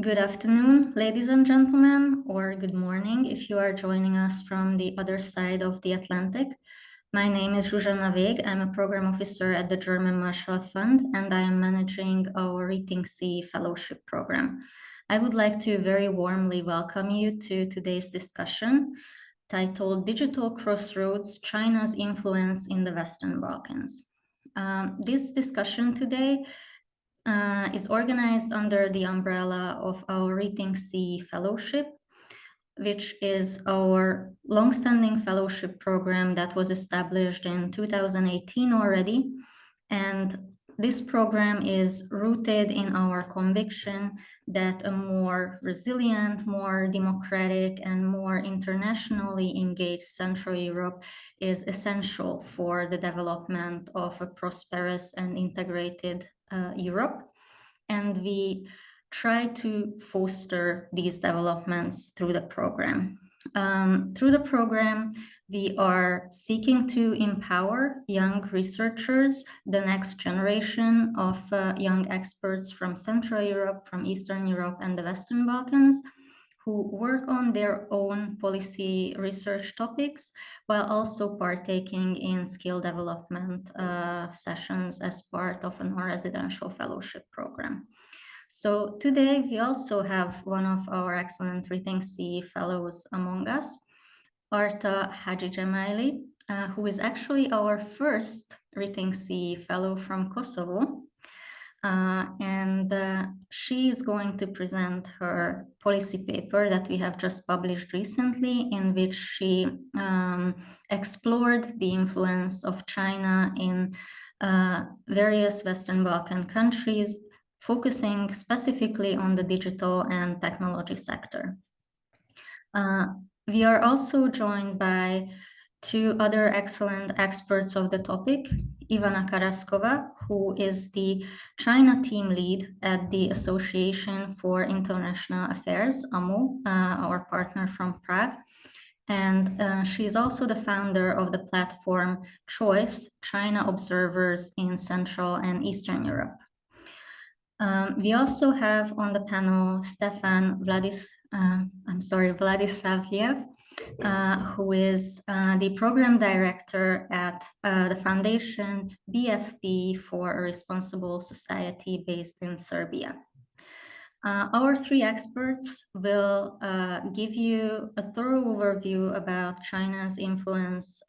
Good afternoon, ladies and gentlemen, or good morning if you are joining us from the other side of the Atlantic. My name is Zsuzsanna Vég. I'm a program officer at the German Marshall Fund, and I am managing our Rethink C Fellowship program. I would like to very warmly welcome you to today's discussion titled Digital Crossroads, China's Influence in the Western Balkans. This discussion today is organized under the umbrella of our Rethink C Fellowship, which is our longstanding fellowship program that was established in 2018 already. And this program is rooted in our conviction that a more resilient, more democratic, and more internationally engaged Central Europe is essential for the development of a prosperous and integrated Europe. And we try to foster these developments through the program. Through the program, we are seeking to empower young researchers, the next generation of young experts from Central Europe, from Eastern Europe, and the Western Balkans, who work on their own policy research topics, while also partaking in skill development sessions as part of a residential fellowship program. So today we also have one of our excellent Rethink C fellows among us, Arta Hadzsijamaili, who is actually our first Rethink C fellow from Kosovo. And she is going to present her policy paper that we have just published recently, in which she explored the influence of China in various Western Balkan countries, focusing specifically on the digital and technology sector. We are also joined by two other excellent experts of the topic, Ivana Karaskova, who is the China team lead at the Association for International Affairs, AMO, our partner from Prague. And she is also the founder of the platform Choice, China Observers in Central and Eastern Europe. We also have on the panel Stefan Vladisavljev, who is the program director at the foundation BFP for a Responsible Society based in Serbia. Our three experts will give you a thorough overview about China's influence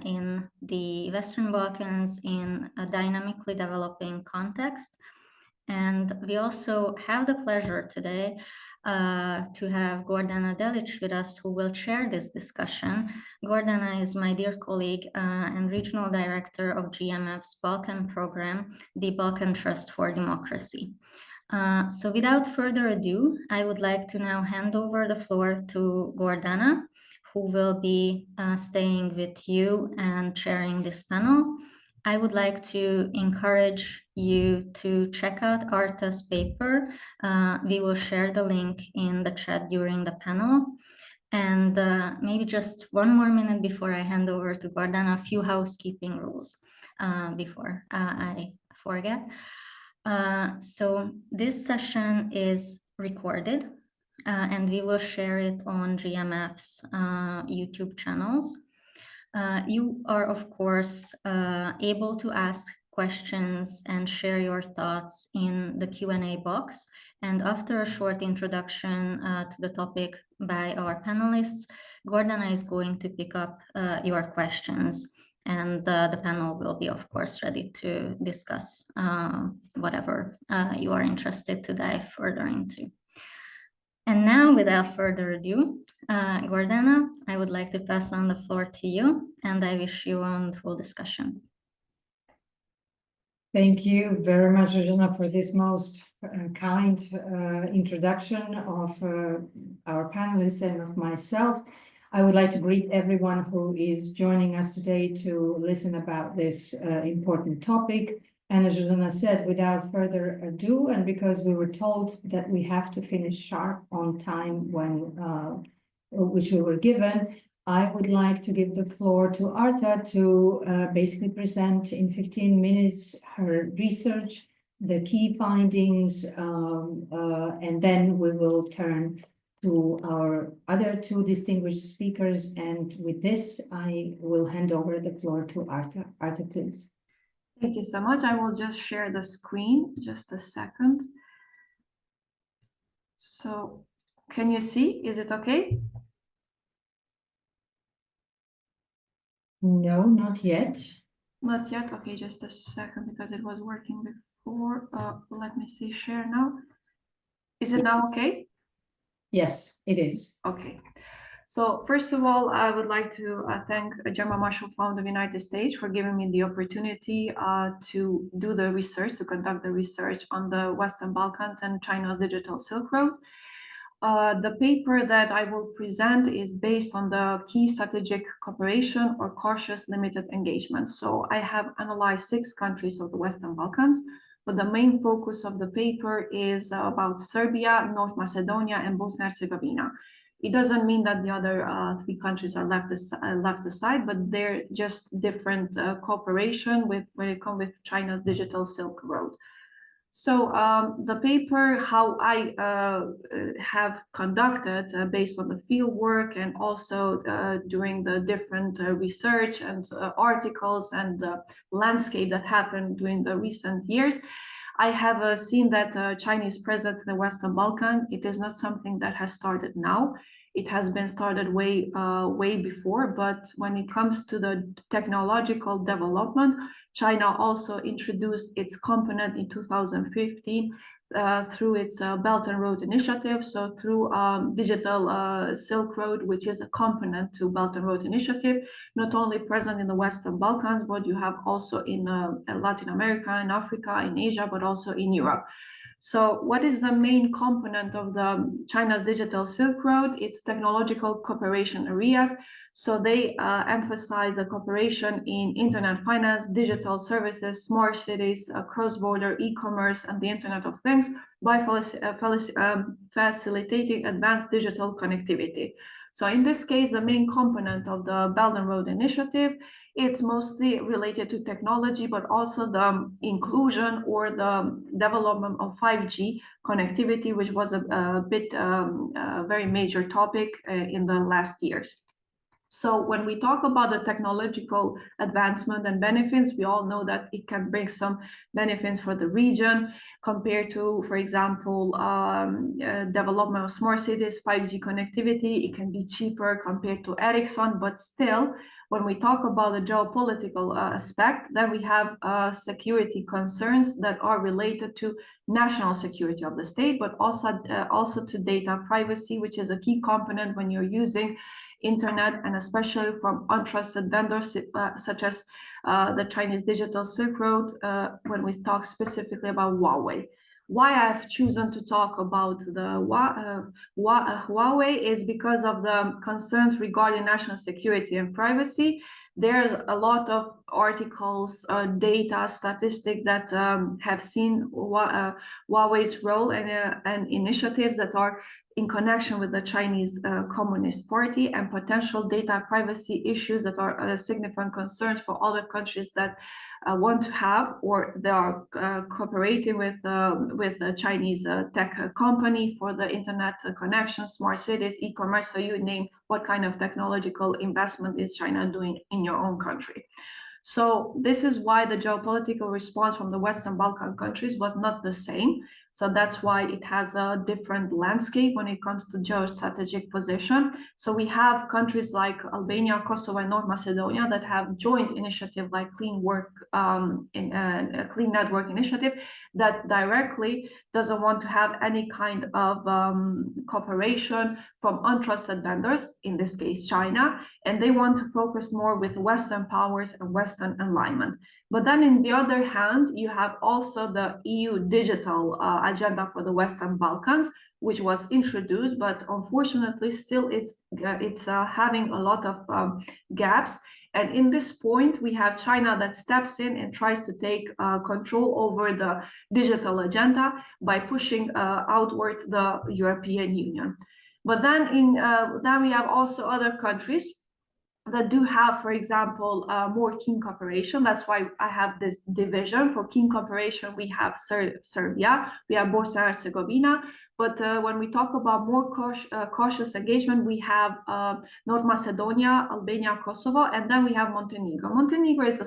in the Western Balkans in a dynamically developing context. And we also have the pleasure today to have Gordana Delic with us, who will chair this discussion. Gordana is my dear colleague and regional director of GMF's Balkan program, the Balkan Trust for Democracy. So without further ado, I would like to now hand over the floor to Gordana, who will be staying with you and chairing this panel. I would like to encourage you to check out Arta's paper. We will share the link in the chat during the panel. And maybe just one more minute before I hand over to Gordana, a few housekeeping rules before I forget. So this session is recorded and we will share it on GMF's YouTube channels. You are, of course, able to ask questions and share your thoughts in the Q&A box. And after a short introduction to the topic by our panelists, Gordana is going to pick up your questions. And the panel will be, of course, ready to discuss whatever you are interested to dive further into. And now, without further ado, Gordana, I would like to pass on the floor to you, and I wish you a wonderful discussion. Thank you very much, Zsuzsanna, for this most kind introduction of our panelists and of myself. I would like to greet everyone who is joining us today to listen about this important topic. And as Zsuzsanna said, without further ado, and because we were told that we have to finish sharp on time which we were given, I would like to give the floor to Arta to basically present in 15 minutes her research the key findings, and then we will turn to our other two distinguished speakers. And with this, I will hand over the floor to Arta. Arta, please. Thank you so much. I will just share the screen, just a second. So, can you see? Is it okay? No, not yet. Not yet. Okay, just a second because it was working before. Let me see, share now. Is it now okay? Yes, it is. Okay. So first of all, I would like to thank German Marshall Fund of the United States for giving me the opportunity to do the research, to conduct the research on the Western Balkans and China's digital Silk Road. The paper that I will present is based on the key strategic cooperation or cautious limited engagement. So I have analyzed 6 countries of the Western Balkans, but the main focus of the paper is about Serbia, North Macedonia, and Bosnia and Herzegovina. It doesn't mean that the other 3 countries are left aside, but they're just different cooperation when it comes with China's digital Silk Road. So the paper, how I have conducted based on the field work and also during the different research and articles and landscape that happened during the recent years, I have seen that Chinese presence in the Western Balkans, it is not something that has started now. It has been started way before, but when it comes to the technological development, China also introduced its component in 2015 through its Belt and Road Initiative. So through digital Silk Road, which is a component to Belt and Road Initiative, not only present in the Western Balkans, but you have also in Latin America, in Africa, in Asia, but also in Europe. So what is the main component of the China's digital Silk Road? It's technological cooperation areas. So they emphasize the cooperation in internet finance, digital services, smart cities, cross-border e-commerce, and the Internet of Things by facilitating advanced digital connectivity. So in this case, the main component of the Belt and Road Initiative, it's mostly related to technology, but also the inclusion or the development of 5G connectivity, which was a very major topic in the last years. So when we talk about the technological advancement and benefits, we all know that it can bring some benefits for the region compared to, for example, development of smart cities, 5G connectivity. It can be cheaper compared to Ericsson, but still, when we talk about the geopolitical aspect, then we have security concerns that are related to national security of the state, but also to data privacy, which is a key component when you're using internet, and especially from untrusted vendors such as the Chinese digital Silk Road, when we talk specifically about Huawei. Why I've chosen to talk about the Huawei is because of the concerns regarding national security and privacy. There's a lot of articles, data, statistics that have seen Huawei's role and initiatives that are in connection with the Chinese Communist Party and potential data privacy issues that are significant concerns for other countries that want to have or they are cooperating with the Chinese tech company for the internet connection, smart cities, e-commerce. So you name what kind of technological investment is China doing in your own country. So this is why the geopolitical response from the Western Balkan countries was not the same. So that's why it has a different landscape when it comes to geostrategic position. So we have countries like Albania, Kosovo, and North Macedonia that have joint initiative like Clean Network Initiative that directly doesn't want to have any kind of cooperation from untrusted vendors, in this case China, and they want to focus more with Western powers and Western alignment. But then in the other hand, you have also the EU digital agenda for the Western Balkans, which was introduced, but unfortunately still it's having a lot of gaps. And in this point, we have China that steps in and tries to take control over the digital agenda by pushing outward the European Union. But then we have also other countries that do have, for example, more keen cooperation. That's why I have this division. For keen cooperation, we have Serbia, we have Bosnia and Herzegovina, but when we talk about more cautious engagement, we have North Macedonia, Albania, Kosovo, and then we have Montenegro. Montenegro is a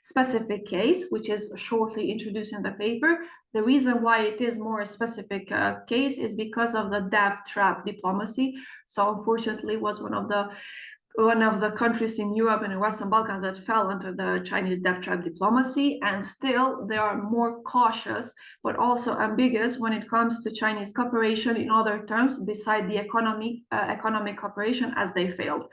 specific case, which is shortly introduced in the paper. The reason why it is more a specific case is because of the debt trap diplomacy. So unfortunately, it was one of the countries in Europe and in Western Balkans that fell under the Chinese debt trap diplomacy, and still they are more cautious but also ambiguous when it comes to Chinese cooperation in other terms beside the economic cooperation, as they failed.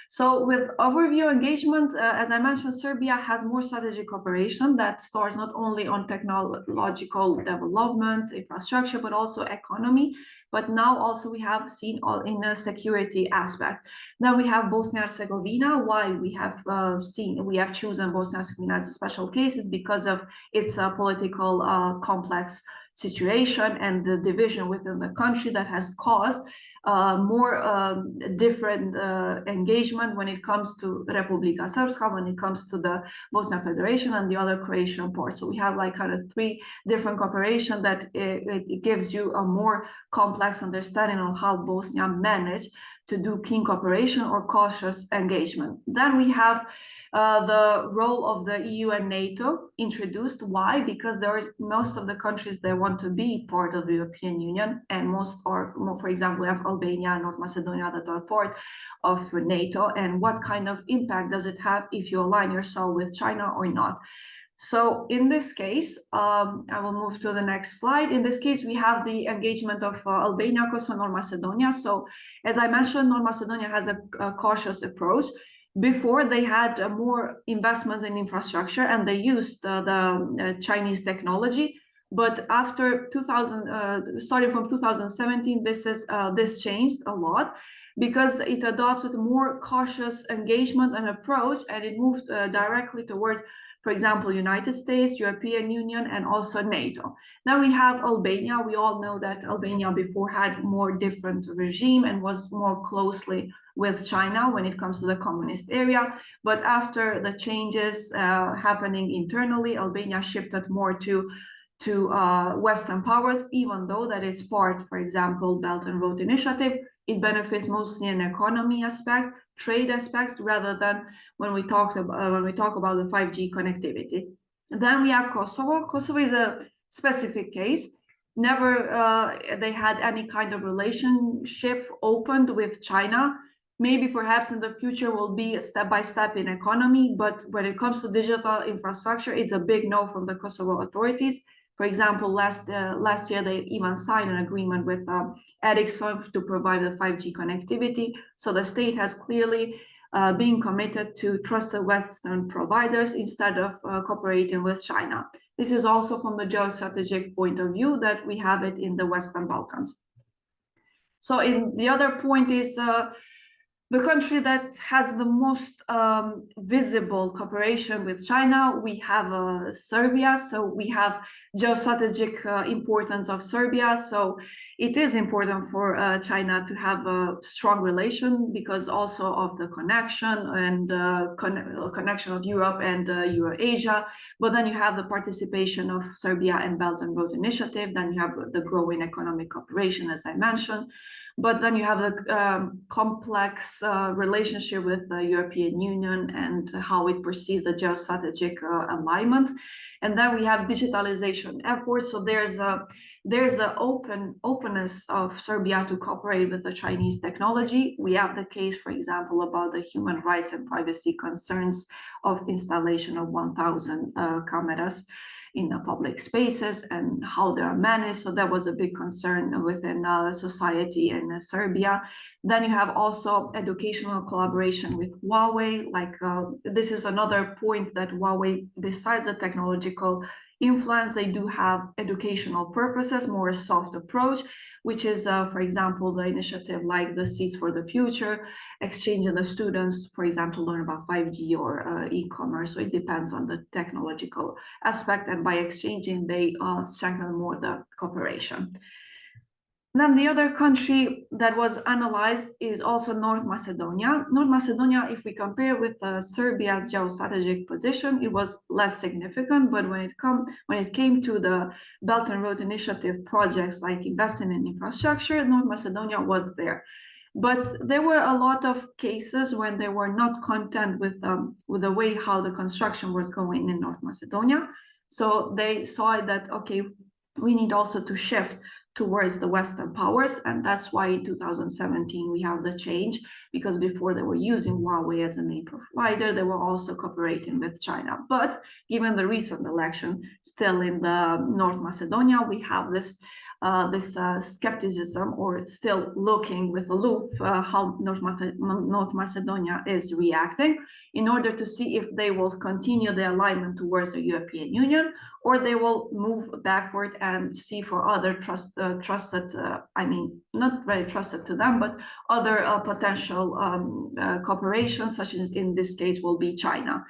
So with overview engagement, as I mentioned, Serbia has more strategic cooperation that starts not only on technological development, infrastructure, but also economy. But now also we have seen all in a security aspect. Now we have Bosnia and Herzegovina. Why we have chosen Bosnia and Herzegovina as a special case is because of its political complex situation and the division within the country that has caused more different engagement when it comes to Republika Srpska, when it comes to the Bosnia Federation and the other Croatian part. So we have like kind of 3 different cooperation that it gives you a more complex understanding of how Bosnia managed to do keen cooperation or cautious engagement. Then we have the role of the EU and NATO introduced. Why? Because there are most of the countries that want to be part of the European Union, and most are, for example, we have Albania and North Macedonia that are part of NATO. And what kind of impact does it have if you align yourself with China or not? So in this case, I will move to the next slide. In this case, we have the engagement of Albania, Kosovo, and North Macedonia. So as I mentioned, North Macedonia has a cautious approach. Before, they had more investment in infrastructure and they used the Chinese technology. But after starting from 2017, this changed a lot because it adopted more cautious engagement and approach, and it moved directly towards, for example, United States, European Union, and also NATO. Now we have Albania. We all know that Albania before had more different regime and was more closely with China when it comes to the communist area. But after the changes happening internally, Albania shifted more to Western powers, even though that it's part, for example, Belt and Road Initiative. It benefits mostly in economy aspect, trade aspects, rather than when we talk about the 5G connectivity. And then we have Kosovo. Kosovo is a specific case. Never they had any kind of relationship opened with China. Maybe perhaps in the future will be a step-by-step in economy, but when it comes to digital infrastructure, it's a big no from the Kosovo authorities. For example, last year, they even signed an agreement with Ericsson to provide the 5G connectivity. So the state has clearly been committed to trusted Western providers instead of cooperating with China. This is also from the geostrategic point of view that we have it in the Western Balkans. So in the other point is the country that has the most visible cooperation with China, we have Serbia. So we have geostrategic importance of Serbia. So it is important for China to have a strong relation because also of the connection and connection of Europe and Eurasia. But then you have the participation of Serbia in Belt and Road Initiative. Then you have the growing economic cooperation, as I mentioned. But then you have the complex relationship with the European Union and how it perceives the geostrategic alignment. And then we have digitalization efforts. So there's a openness of Serbia to cooperate with the Chinese technology. We have the case, for example, about the human rights and privacy concerns of installation of 1,000 cameras in the public spaces and how they are managed. So that was a big concern within society in Serbia. Then you have also educational collaboration with Huawei. This is another point that Huawei, besides the technological influence, they do have educational purposes, more a soft approach, which is, for example, the initiative like the Seeds for the Future, exchanging the students, for example, learn about 5G or e-commerce. So it depends on the technological aspect, and by exchanging, they strengthen more the cooperation. Then the other country that was analyzed is also North Macedonia. North Macedonia, if we compare with Serbia's geostrategic position, it was less significant. But when it came to the Belt and Road Initiative projects like investing in infrastructure, North Macedonia was there. But there were a lot of cases when they were not content with the way how the construction was going in North Macedonia. So they saw that, okay, we need also to shift towards the Western powers. And that's why in 2017 we have the change, because before they were using Huawei as a main provider, they were also cooperating with China. But given the recent election still in the North Macedonia, we have this skepticism, or still looking with a loop how North Macedonia is reacting, in order to see if they will continue the alignment towards the European Union, or they will move backward and see for other trusted, I mean, not very trusted to them, but other potential cooperations, such as in this case will be China.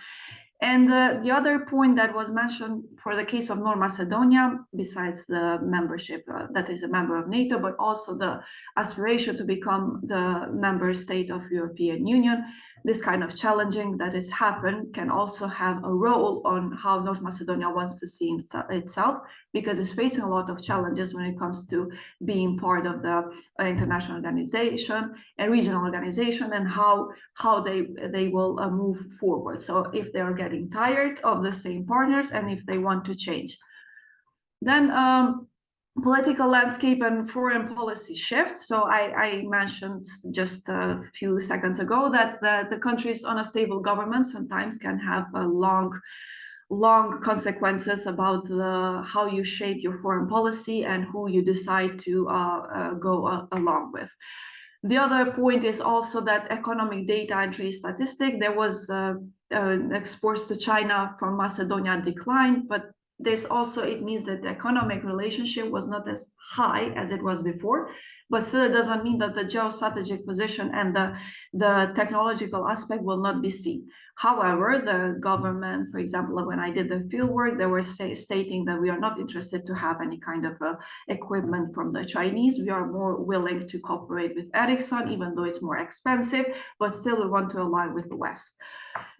And the other point that was mentioned for the case of North Macedonia, besides the membership that is a member of NATO, but also the aspiration to become the member state of European Union, this kind of challenging that has happened can also have a role on how North Macedonia wants to see itself, because it's facing a lot of challenges when it comes to being part of the international organization and regional organization, and how they will move forward. So if they are getting tired of the same partners, and if they want to change, then political landscape and foreign policy shift. So I mentioned just a few seconds ago that the countries on a stable government sometimes can have a long consequences about how you shape your foreign policy and who you decide to go along with. The other point is also that economic data and trade statistic, there was exports to China from Macedonia declined, but this also, it means that the economic relationship was not as high as it was before, but still it doesn't mean that the geostrategic position and the technological aspect will not be seen. However, the government, for example, when I did the field work, they were stating that we are not interested to have any kind of equipment from the Chinese. We are more willing to cooperate with Ericsson, even though it's more expensive, but still we want to align with the West.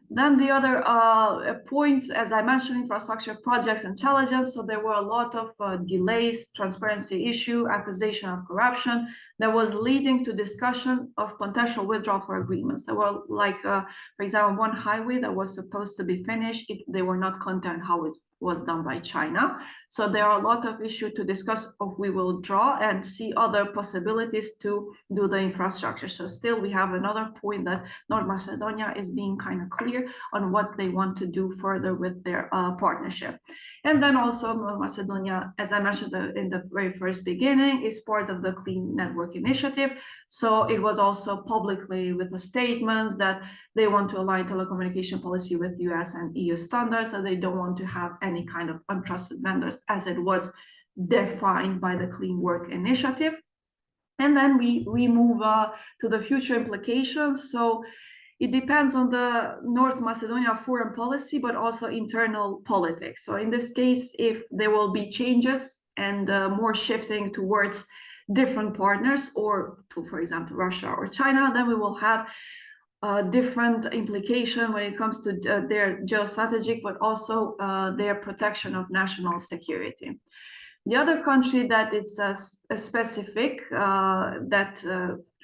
Then the other point, as I mentioned, infrastructure projects and challenges. So there were a lot of delays, transparency issue, accusation of corruption that was leading to discussion of potential withdrawal for agreements. There were like, for example, one highway that was supposed to be finished. They were not content how it was done by China. So there are a lot of issues to discuss if we will draw and see other possibilities to do the infrastructure. So still we have another point that North Macedonia is being kind of clear on what they want to do further with their partnership. And then also North Macedonia, as I mentioned in the very first beginning, is part of the Clean Network Initiative. So it was also publicly with the statements that they want to align telecommunication policy with US and EU standards, and they don't want to have any kind of untrusted vendors as it was defined by the Clean Work Initiative. And then we move to the future implications. So it depends on the North Macedonia foreign policy, but also internal politics. So in this case, if there will be changes and more shifting towards different partners, or to, for example, Russia or China, then we will have different implication when it comes to their geostrategic, but also their protection of national security. The other country that it's a specific that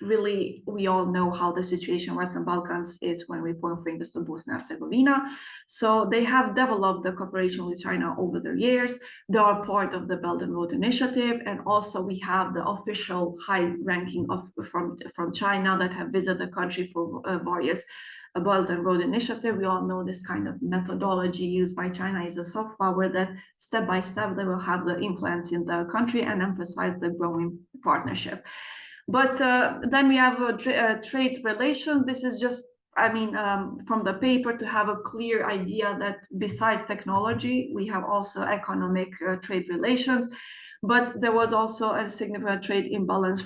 really we all know how the situation in Western Balkans is when we point fingers to Bosnia and Herzegovina. So they have developed the cooperation with China over the years. They are part of the Belt and Road Initiative, and also we have the official high ranking from China that have visited the country for various Belt and Road Initiative. We all know this kind of methodology used by China is a soft power that step by step they will have the influence in the country and emphasize the growing partnership. But then we have a trade relation. This is just, I mean, from the paper to have a clear idea that besides technology, we have also economic trade relations. But there was also a significant trade imbalance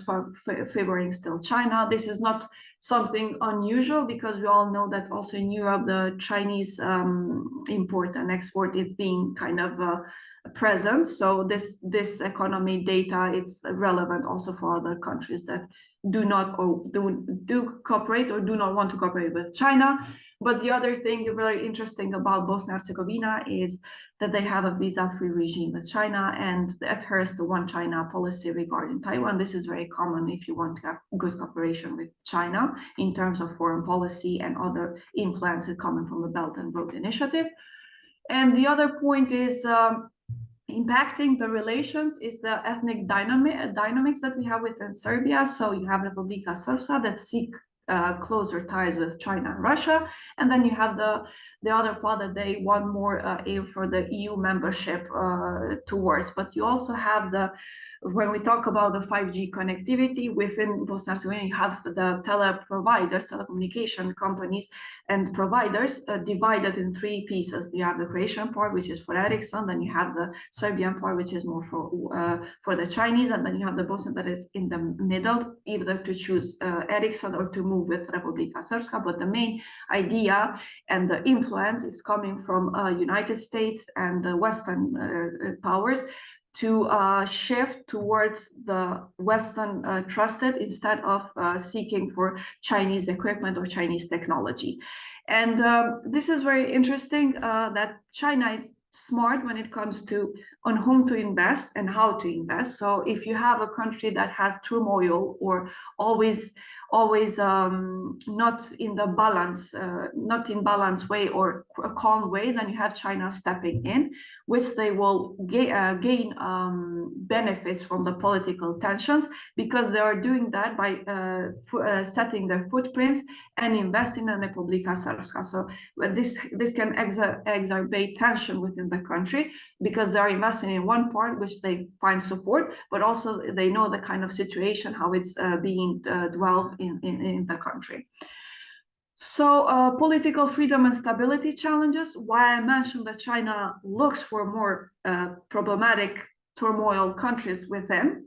favoring still China. This is not something unusual, because we all know that also in Europe, the Chinese import and export is being kind of present. So this economy data, it's relevant also for other countries that do not or do cooperate or do not want to cooperate with China. But the other thing very interesting about Bosnia and Herzegovina is that they have a visa-free regime with China and adheres to one China policy regarding Taiwan. This is very common if you want to have good cooperation with China in terms of foreign policy and other influences coming from the Belt and Road Initiative. And the other point is impacting the relations is the ethnic dynamics that we have within Serbia. So you have Republika Srpska that seek closer ties with China and Russia, and then you have the other part that they want more aim for the EU membership towards. But you also have when we talk about the 5G connectivity within Bosnia and Herzegovina, you have the telecommunication companies and providers divided in three pieces. You have the Croatian part, which is for Ericsson, then you have the Serbian part, which is more for the Chinese, and then you have the Bosnian that is in the middle, either to choose Ericsson or to move with Republika Srpska. But the main idea and the influence is coming from United States and the Western powers to shift towards the Western trusted instead of seeking for Chinese equipment or Chinese technology. And this is very interesting that China is smart when it comes to on whom to invest and how to invest. So if you have a country that has turmoil or always not in balance way or a calm way, then you have China stepping in, which they will gain benefits from the political tensions, because they are doing that by setting their footprints and investing in Republika Srpska. So this can exacerbate tension within the country, because they are investing in one part which they find support, but also they know the kind of situation, how it's being dwelled in the country. So political freedom and stability challenges. Why I mentioned that China looks for more problematic turmoil countries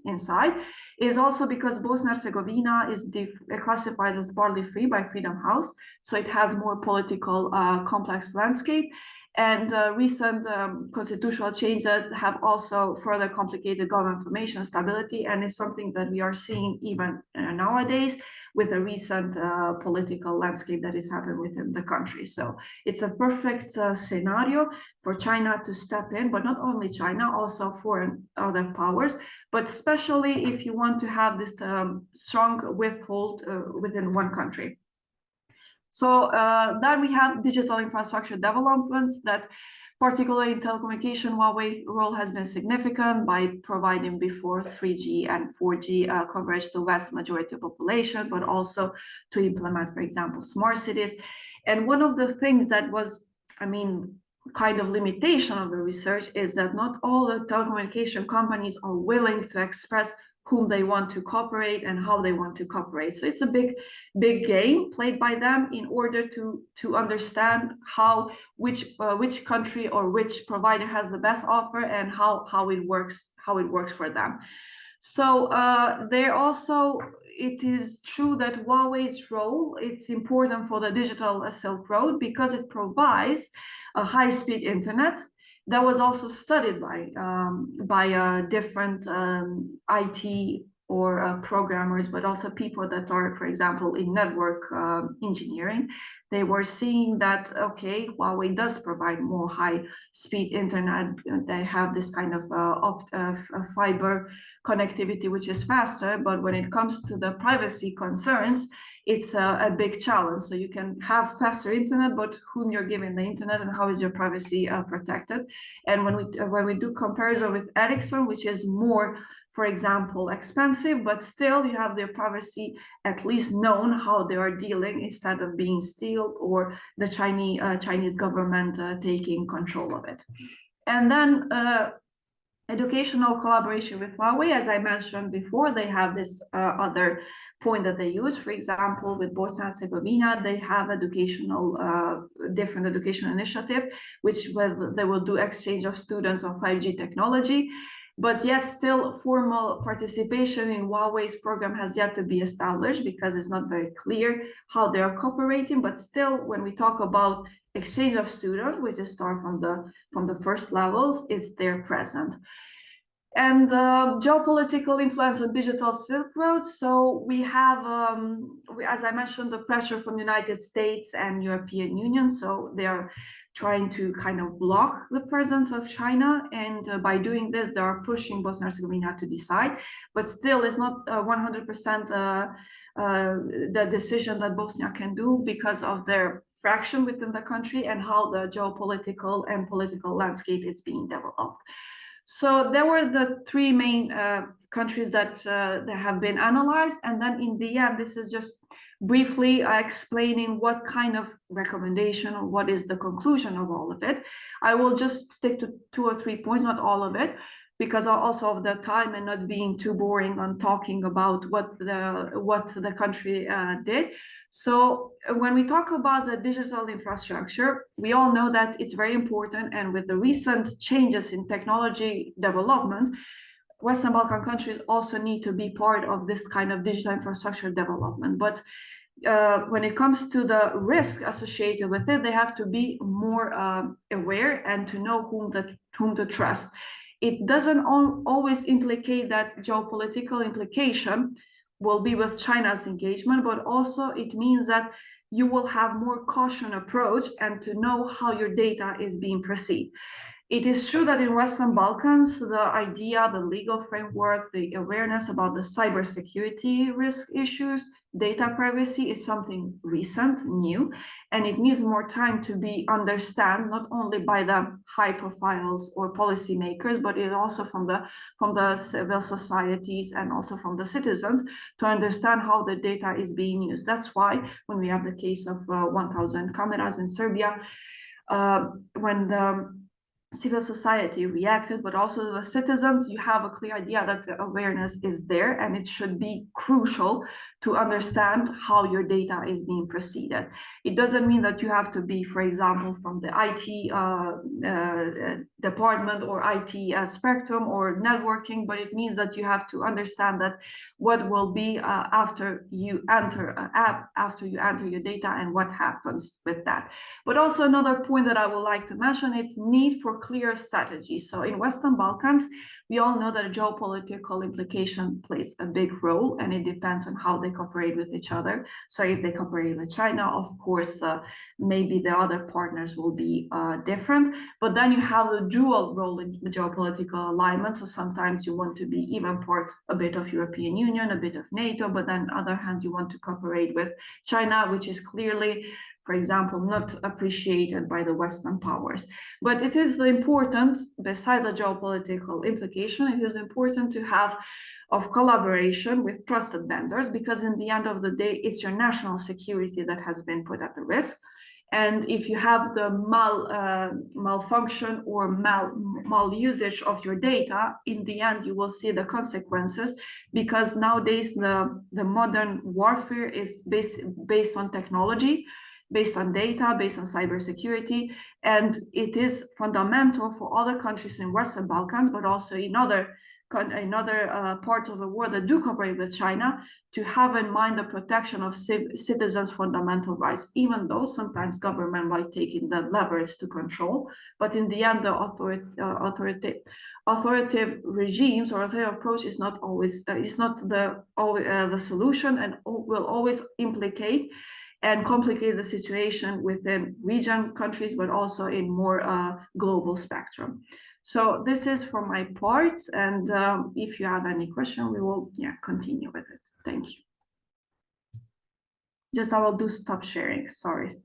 inside is also because Bosnia and Herzegovina is classified as barley free by Freedom House, so it has more political complex landscape. And recent constitutional changes have also further complicated government formation stability, and it's something that we are seeing even nowadays with the recent political landscape that is happening within the country. So it's a perfect scenario for China to step in, but not only China, also foreign other powers, but especially if you want to have this strong withhold within one country. So then we have digital infrastructure developments that, particularly in telecommunication, Huawei role has been significant by providing before 3G and 4G coverage to the vast majority of population, but also to implement, for example, smart cities. And one of the things that was, kind of limitation of the research is that not all the telecommunication companies are willing to express whom they want to cooperate and how they want to cooperate. So it's a big game played by them in order to understand which country or which provider has the best offer and how it works for them. So it is true that Huawei's role, it's important for the digital Silk Road because it provides a high-speed internet. That was also studied by different IT or programmers, but also people that are, for example, in network engineering. They were seeing that, okay, Huawei does provide more high-speed internet. They have this kind of fiber connectivity, which is faster, but when it comes to the privacy concerns, it's a big challenge. So you can have faster internet, but whom you're giving the internet and how is your privacy protected? And when we do comparison with Ericsson, which is more, for example, expensive, but still you have their privacy at least known how they are dealing instead of being stealed or the Chinese government taking control of it. And then educational collaboration with Huawei, as I mentioned before, they have this other point that they use. For example, with Bosnia and Herzegovina, they have different educational initiative, which they will do exchange of students on 5G technology. But yet still formal participation in Huawei's program has yet to be established because it's not very clear how they are cooperating. But still, when we talk about exchange of students, which is start from the first levels, is there present. And geopolitical influence on digital Silk Road. So we have, as I mentioned, the pressure from United States and European Union. So they are trying to kind of block the presence of China. And by doing this, they are pushing Bosnia and Herzegovina to decide. But still, it's not 100% the decision that Bosnia can do because of their fraction within the country and how the geopolitical and political landscape is being developed. So there were the three main countries that have been analyzed. And then in the end, this is just briefly explaining what kind of recommendation or what is the conclusion of all of it. I will just stick to 2 or 3 points, not all of it, because also of the time and not being too boring on talking about what the country did. So when we talk about the digital infrastructure, we all know that it's very important. And with the recent changes in technology development, Western Balkan countries also need to be part of this kind of digital infrastructure development. But when it comes to the risk associated with it, they have to be more aware and to know whom to trust. It doesn't always implicate that geopolitical implication will be with China's engagement, but also it means that you will have more caution approach and to know how your data is being perceived. It is true that in Western Balkans, the idea, the legal framework, the awareness about the cybersecurity risk issues, data privacy is something recent, new, and it needs more time to be understood, not only by the high profiles or policymakers, but it also from the civil societies and also from the citizens to understand how the data is being used. That's why when we have the case of 1,000 cameras in Serbia, when the civil society reacted, but also the citizens, you have a clear idea that the awareness is there, and it should be crucial to understand how your data is being proceeded. It doesn't mean that you have to be, for example, from the IT department or IT spectrum or networking, but it means that you have to understand that what will be after you enter an app, after you enter your data, and what happens with that. But also another point that I would like to mention, it's need for clear strategies. So in Western Balkans, we all know that geopolitical implication plays a big role, and it depends on how they cooperate with each other. So if they cooperate with China, of course, maybe the other partners will be different. But then you have the dual role in the geopolitical alignment. So sometimes you want to be even part a bit of European Union, a bit of NATO, but then on the other hand, you want to cooperate with China, which is clearly, for example, not appreciated by the Western powers. But it is important, besides the geopolitical implication, it is important to have of collaboration with trusted vendors, because in the end of the day, it's your national security that has been put at the risk. And if you have the malfunction or mal-usage of your data, in the end, you will see the consequences, because nowadays the modern warfare is based on technology, based on data, based on cybersecurity, and it is fundamental for other countries in Western Balkans, but also in other parts of the world that do cooperate with China, to have in mind the protection of citizens' fundamental rights, even though sometimes government might take in the leverage to control. But in the end, the authoritative regimes or authoritative approach is not always the solution, and will always implicate and complicate the situation within region countries, but also in more global spectrum. So this is for my part, and if you have any question, we will continue with it. Thank you. I will do stop sharing, sorry.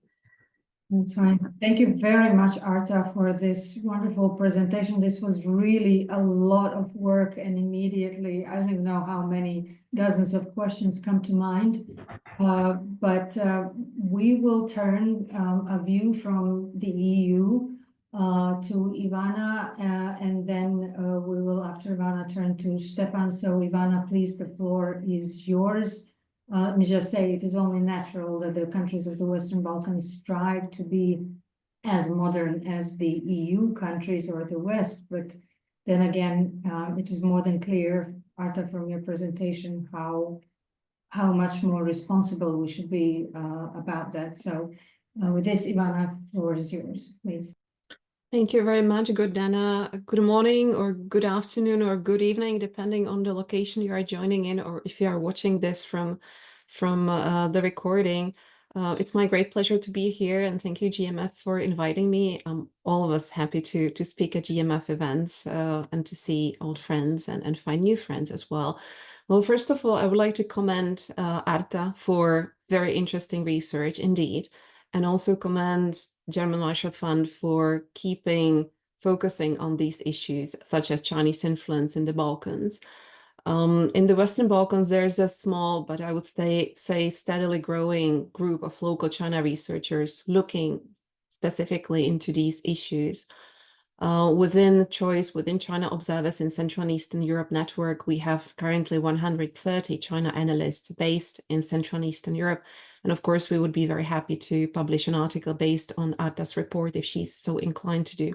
That's fine. Thank you very much, Arta, for this wonderful presentation. This was really a lot of work, and immediately, I don't even know how many dozens of questions come to mind. But we will turn a view from the EU to Ivana, and then we will, after Ivana, turn to Stefan. So Ivana, please, the floor is yours. Let me just say, it is only natural that the countries of the Western Balkans strive to be as modern as the EU countries or the West. But then again, it is more than clear, Arta, from your presentation, how much more responsible we should be about that. So With this, Ivana, the floor is yours, please. Thank you very much, Gordana. Good morning or good afternoon or good evening, depending on the location you are joining in, or if you are watching this from the recording. It's my great pleasure to be here, and thank you, GMF, for inviting me. I'm always happy to speak at GMF events and to see old friends and find new friends as well. Well, first of all, I would like to commend Arta for very interesting research indeed, and also commend German Marshall Fund for focusing on these issues, such as Chinese influence in the Balkans. In the Western Balkans, there's a small, but I would say steadily growing group of local China researchers looking specifically into these issues. Within China Observers in Central and Eastern Europe network, we have currently 130 China analysts based in Central and Eastern Europe. And of course, we would be very happy to publish an article based on Arta's report if she's so inclined to do.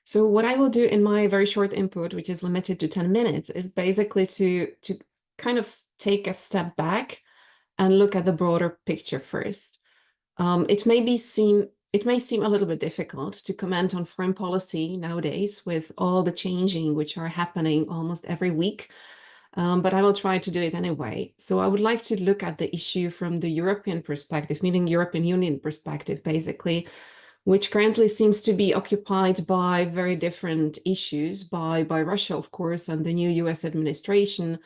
So what I will do in my very short input, which is limited to 10 minutes, is basically to kind of take a step back and look at the broader picture first. It may seem a little bit difficult to comment on foreign policy nowadays with all the changing which are happening almost every week, but I will try to do it anyway. So I would like to look at the issue from the European perspective, meaning European Union perspective, basically, which currently seems to be occupied by very different issues, by Russia, of course, and the new US administration.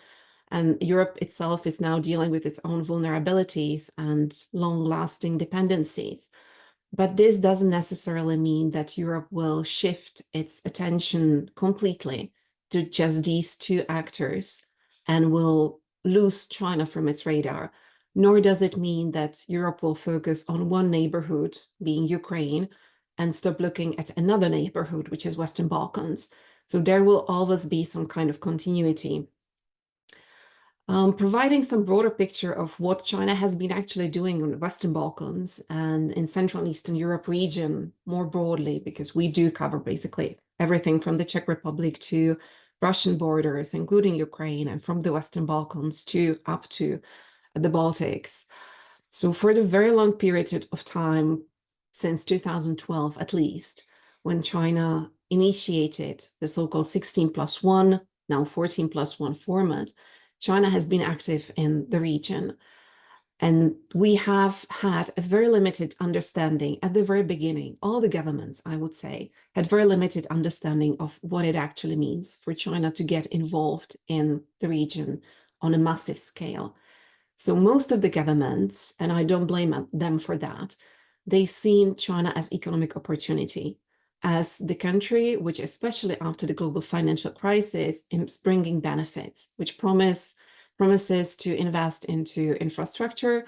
And Europe itself is now dealing with its own vulnerabilities and long-lasting dependencies. But this doesn't necessarily mean that Europe will shift its attention completely to just these two actors and will lose China from its radar. Nor does it mean that Europe will focus on one neighborhood, being Ukraine, and stop looking at another neighborhood, which is Western Balkans. So there will always be some kind of continuity. Providing some broader picture of what China has been actually doing on the Western Balkans and in Central and Eastern Europe region more broadly, because we do cover basically everything from the Czech Republic to Russian borders, including Ukraine, and from the Western Balkans to up to the Baltics. So for the very long period of time, since 2012 at least, when China initiated the so-called 16+1, now 14+1 format, China has been active in the region. And we have had a very limited understanding at the very beginning. All the governments, I would say, had very limited understanding of what it actually means for China to get involved in the region on a massive scale. So most of the governments, and I don't blame them for that, they've seen China as economic opportunity, as the country which, especially after the global financial crisis, is bringing benefits, which promises to invest into infrastructure,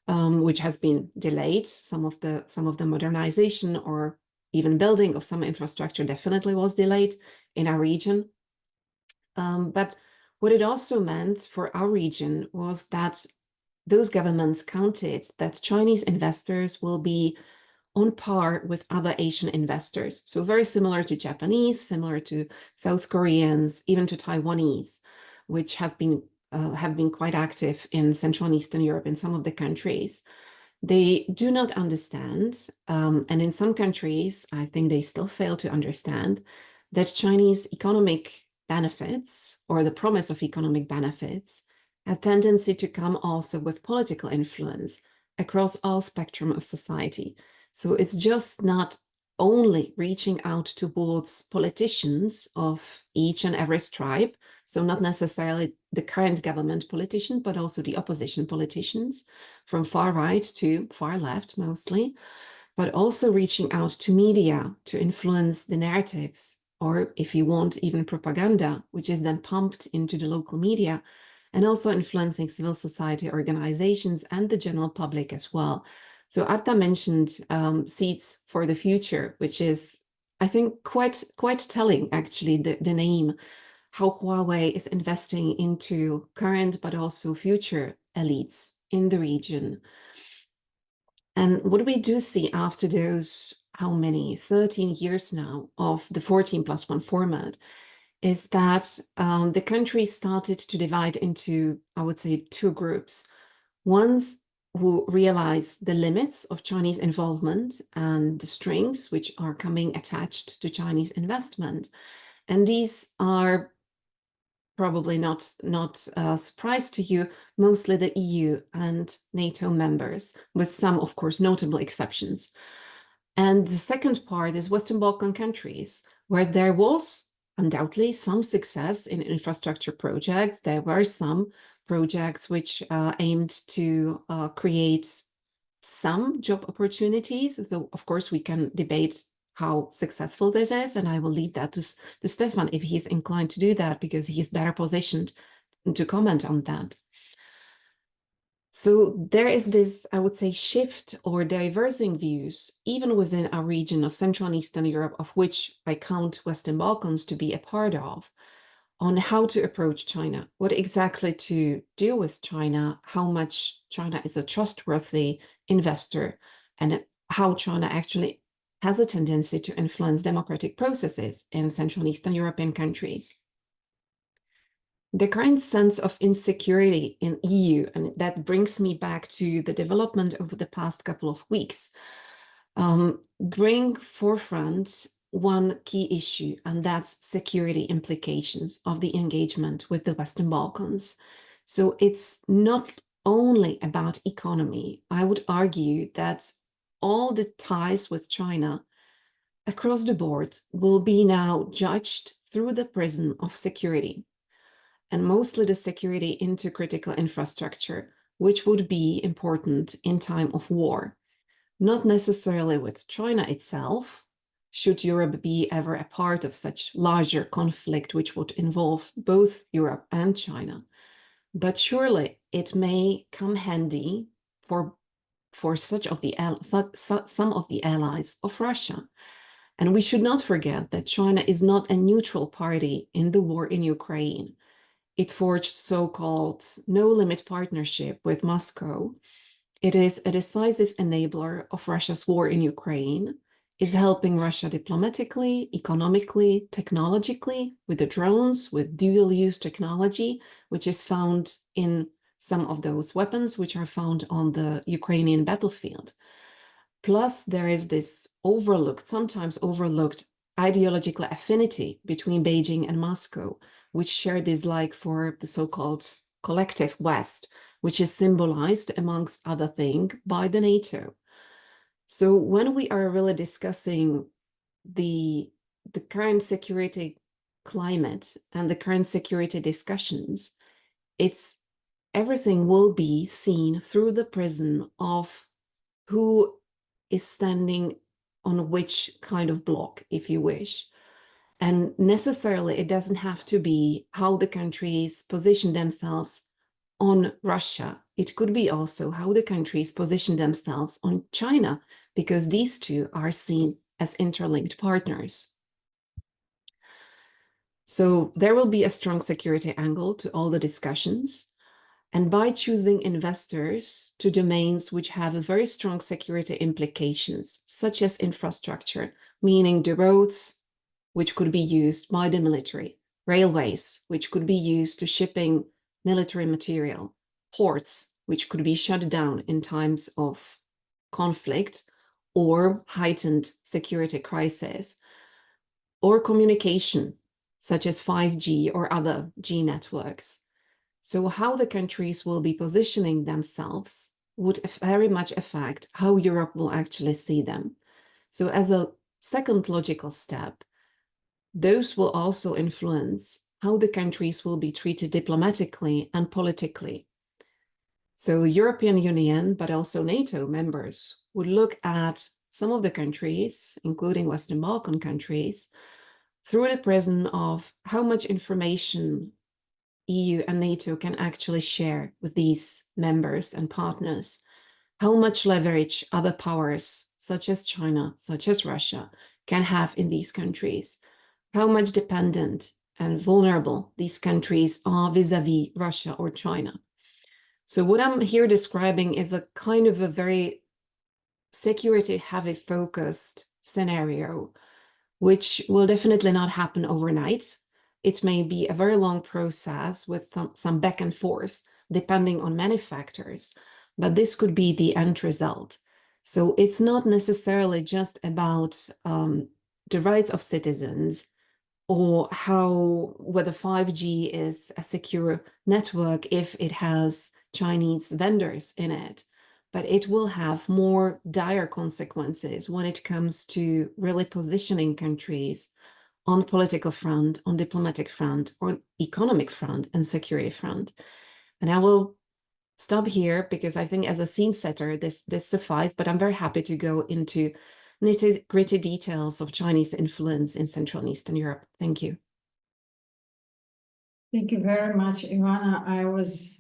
which has been delayed. Some of the modernization or even building of some infrastructure definitely was delayed in our region. But what it also meant for our region was that those governments counted that Chinese investors will be on par with other Asian investors. So very similar to Japanese, similar to South Koreans, even to Taiwanese, which have been quite active in Central and Eastern Europe in some of the countries. They do not understand, and in some countries, I think they still fail to understand, that Chinese economic benefits, or the promise of economic benefits, a tendency to come also with political influence across all spectrum of society. So it's just not only reaching out towards politicians of each and every stripe, so not necessarily the current government politicians, but also the opposition politicians from far right to far left mostly, but also reaching out to media to influence the narratives, or if you want, even propaganda, which is then pumped into the local media, and also influencing civil society organizations and the general public as well. So Arta mentioned Seeds for the Future, which is, I think, quite telling, actually, the name, how Huawei is investing into current but also future elites in the region. And what we do see after those, how many, 13 years now of the 14+1 format, is that the country started to divide into, I would say, two groups. One who realize the limits of Chinese involvement and the strings which are coming attached to Chinese investment. And these are probably not a surprise to you, mostly the EU and NATO members, with some, of course, notable exceptions. And the second part is Western Balkan countries, where there was undoubtedly some success in infrastructure projects. There were some projects which aimed to create some job opportunities, though, of course, we can debate how successful this is, and I will leave that to Stefan if he's inclined to do that, because he's better positioned to comment on that. So there is this, I would say, shift or diversing views, even within our region of Central and Eastern Europe, of which I count Western Balkans to be a part of, on how to approach China, what exactly to do with China, how much China is a trustworthy investor, and how China actually has a tendency to influence democratic processes in Central and Eastern European countries. The current sense of insecurity in EU, and that brings me back to the development over the past couple of weeks, bring forefront one key issue, and that's security implications of the engagement with the Western Balkans. So it's not only about economy. I would argue that all the ties with China across the board will be now judged through the prism of security, and mostly the security into critical infrastructure, which would be important in time of war. Not necessarily with China itself, should Europe be ever a part of such larger conflict, which would involve both Europe and China. But surely it may come handy for some of the allies of Russia. And we should not forget that China is not a neutral party in the war in Ukraine. It forged so-called no-limit partnership with Moscow. It is a decisive enabler of Russia's war in Ukraine. It's helping Russia diplomatically, economically, technologically, with the drones, with dual-use technology, which is found in some of those weapons which are found on the Ukrainian battlefield. Plus, there is this sometimes overlooked ideological affinity between Beijing and Moscow, which share dislike for the so-called collective West, which is symbolized, amongst other things, by the NATO. So when we are really discussing the current security climate and the current security discussions, everything will be seen through the prism of who is standing on which kind of block, if you wish. And necessarily, it doesn't have to be how the countries position themselves on Russia. It could be also how the countries position themselves on China, because these two are seen as interlinked partners. So there will be a strong security angle to all the discussions. And by choosing investors to domains which have a very strong security implications, such as infrastructure, meaning the roads, which could be used by the military, railways, which could be used to shipping military material, ports, which could be shut down in times of conflict or heightened security crisis, or communication, such as 5G or other G networks. So how the countries will be positioning themselves would very much affect how Europe will actually see them. So as a second logical step, those will also influence how the countries will be treated diplomatically and politically. So European Union, but also NATO members would look at some of the countries, including Western Balkan countries, through the prism of how much information EU and NATO can actually share with these members and partners, how much leverage other powers, such as China, such as Russia, can have in these countries, how much dependent and vulnerable these countries are vis-a-vis Russia or China. So what I'm here describing is a kind of a very security-heavy focused scenario, which will definitely not happen overnight. It may be a very long process with some back and forth, depending on many factors. but this could be the end result. So it's not necessarily just about the rights of citizens or whether 5G is a secure network if it has Chinese vendors in it, but it will have more dire consequences when it comes to really positioning countries on political front, on diplomatic front, or economic front and security front. And I will stop here because I think as a scene setter, this suffices, but I'm very happy to go into nitty-gritty details of Chinese influence in Central and Eastern Europe. Thank you. Thank you very much, Ivana. I was,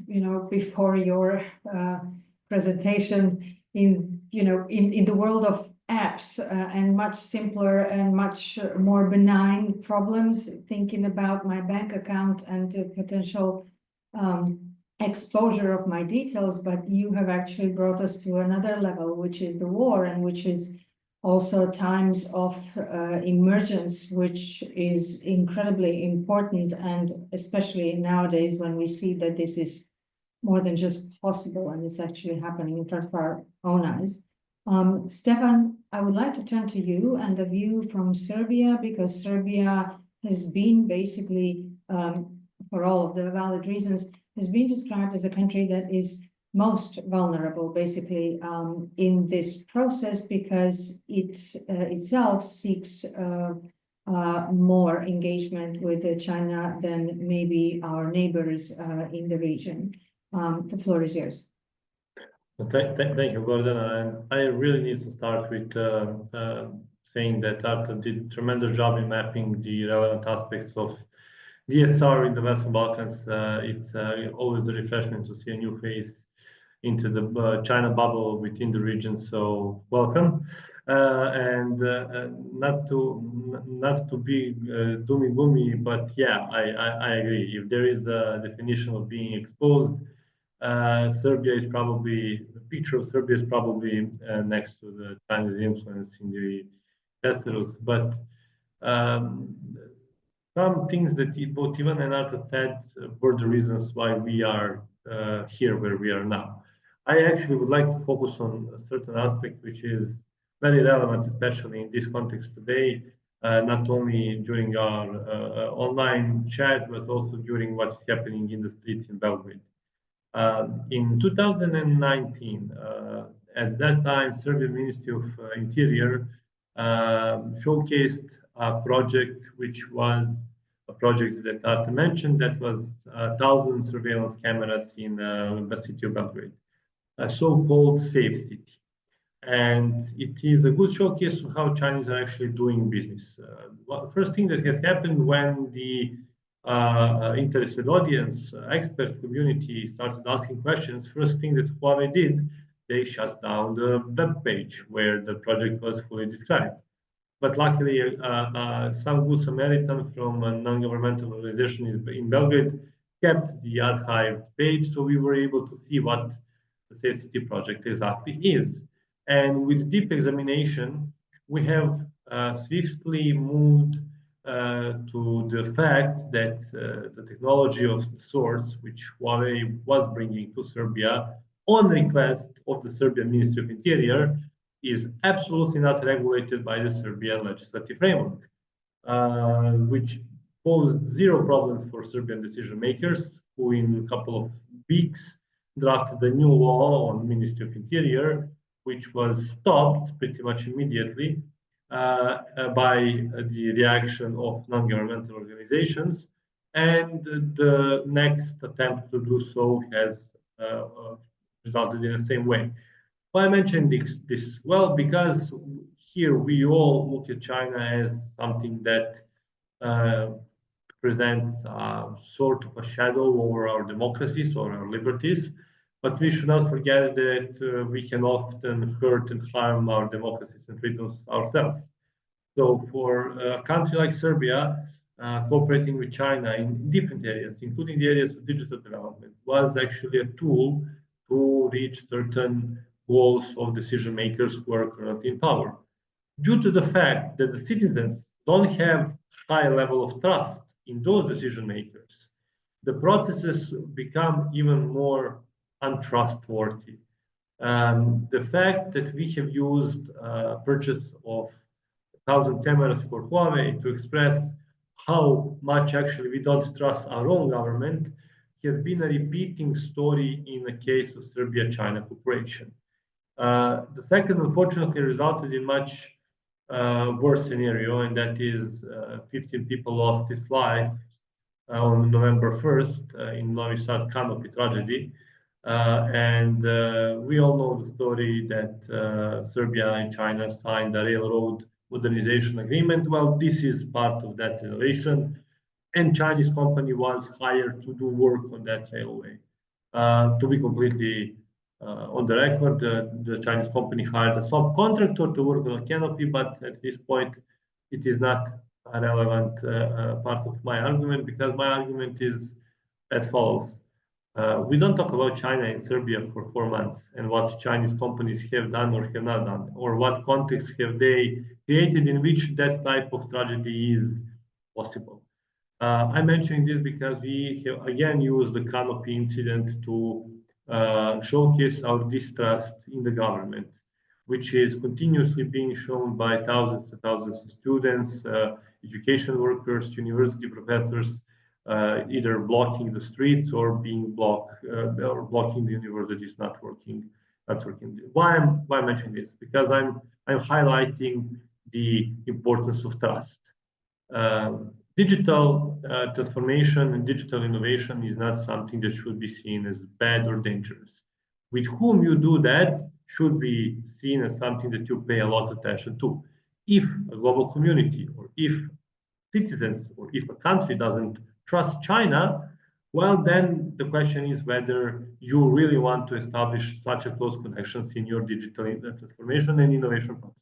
before your presentation in the world of apps and much simpler and much more benign problems, thinking about my bank account and the potential exposure of my details, but you have actually brought us to another level, which is the war, and which is also times of emergence, which is incredibly important, and especially nowadays when we see that this is more than just possible and it's actually happening in front of our own eyes. Stefan, I would like to turn to you and the view from Serbia, because Serbia has been basically, for all of the valid reasons, has been described as a country that is most vulnerable, basically, in this process, because it itself seeks more engagement with China than maybe our neighbors in the region. The floor is yours. Thank you, Gordon. And I really need to start with saying that Arta did a tremendous job in mapping the relevant aspects of DSR in the Western Balkans. It's always a refreshment to see a new face into the China bubble within the region. So welcome. And not to be doomy gloomy, but yeah, I agree. If there is a definition of being exposed, Serbia is probably, the picture of Serbia is probably next to the Chinese influence in the Westeros. But some things that both Ivan and Arta said were the reasons why we are here where we are now. I actually would like to focus on a certain aspect which is very relevant, especially in this context today, not only during our online chat, but also during what's happening in the streets in Belgrade. In 2019, at that time, Serbian Ministry of Interior showcased a project which was a project that Arta mentioned, that was 1,000 surveillance cameras in the city of Belgrade, a so-called safe city. And it is a good showcase of how Chinese are actually doing business. First thing that has happened when the interested audience, expert community started asking questions, first thing that Huawei did, they shut down the web page where the project was fully described. But luckily, some good Samaritan from a non-governmental organization in Belgrade kept the archived page, so we were able to see what the Safe City project exactly is. And with deep examination, we have swiftly moved to the fact that the technology of sorts which Huawei was bringing to Serbia on request of the Serbian Ministry of Interior is absolutely not regulated by the Serbian legislative framework, which posed zero problems for Serbian decision makers, who in a couple of weeks drafted a new law on Ministry of Interior, which was stopped pretty much immediately by the reaction of non-governmental organizations. And the next attempt to do so has resulted in the same way. Why I mentioned this? Well, because here we all look at China as something that presents sort of a shadow over our democracies or our liberties. But we should not forget that we can often hurt and harm our democracies and freedoms ourselves. So for a country like Serbia, cooperating with China in different areas, including the areas of digital development, was actually a tool to reach certain goals of decision makers who are currently in power. Due to the fact that the citizens don't have high level of trust in those decision makers, the processes become even more untrustworthy. The fact that we have used purchase of 1,000 cameras for Huawei to express how much actually we don't trust our own government has been a repeating story in the case of Serbia-China cooperation. The second, unfortunately, resulted in much worse scenario, and that is 15 people lost his life on November 1st in Novi Sad Canopy tragedy. We all know the story that Serbia and China signed a railroad modernization agreement. Well, this is part of that relation, and Chinese company was hired to do work on that railway. To be completely on the record, the Chinese company hired a subcontractor to work on a canopy, but at this point, it is not a relevant part of my argument, because my argument is as follows. We don't talk about China and Serbia for 4 months and what Chinese companies have done or have not done, or what context have they created in which that type of tragedy is possible. I'm mentioning this because we have again used the canopy incident to showcase our distrust in the government, which is continuously being shown by thousands and thousands of students, education workers, university professors, either blocking the streets or being or blocking the universities not working. Why am I mentioning this? Because I'm highlighting the importance of trust. Digital transformation and digital innovation is not something that should be seen as bad or dangerous. With whom you do that should be seen as something that you pay a lot of attention to. If a global community, or if citizens, or if a country doesn't trust China, well, then the question is whether you really want to establish such a close connections in your digital transformation and innovation process.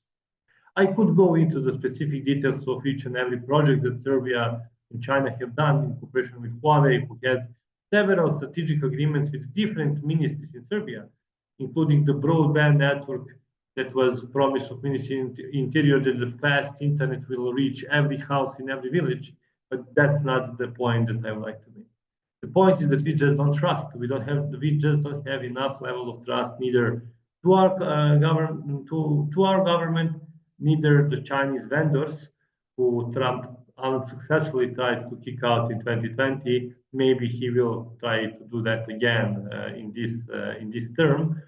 I could go into the specific details of each and every project that Serbia and China have done in cooperation with Huawei, who has several strategic agreements with different ministries in Serbia, including the broadband network that was promised of Ministry of Interior, that the fast internet will reach every house in every village. But that's not the point that I would like to make. The point is that we just don't trust. We just don't have enough level of trust, neither to our government, neither the Chinese vendors who Trump unsuccessfully tried to kick out in 2020. Maybe he will try to do that again in this term.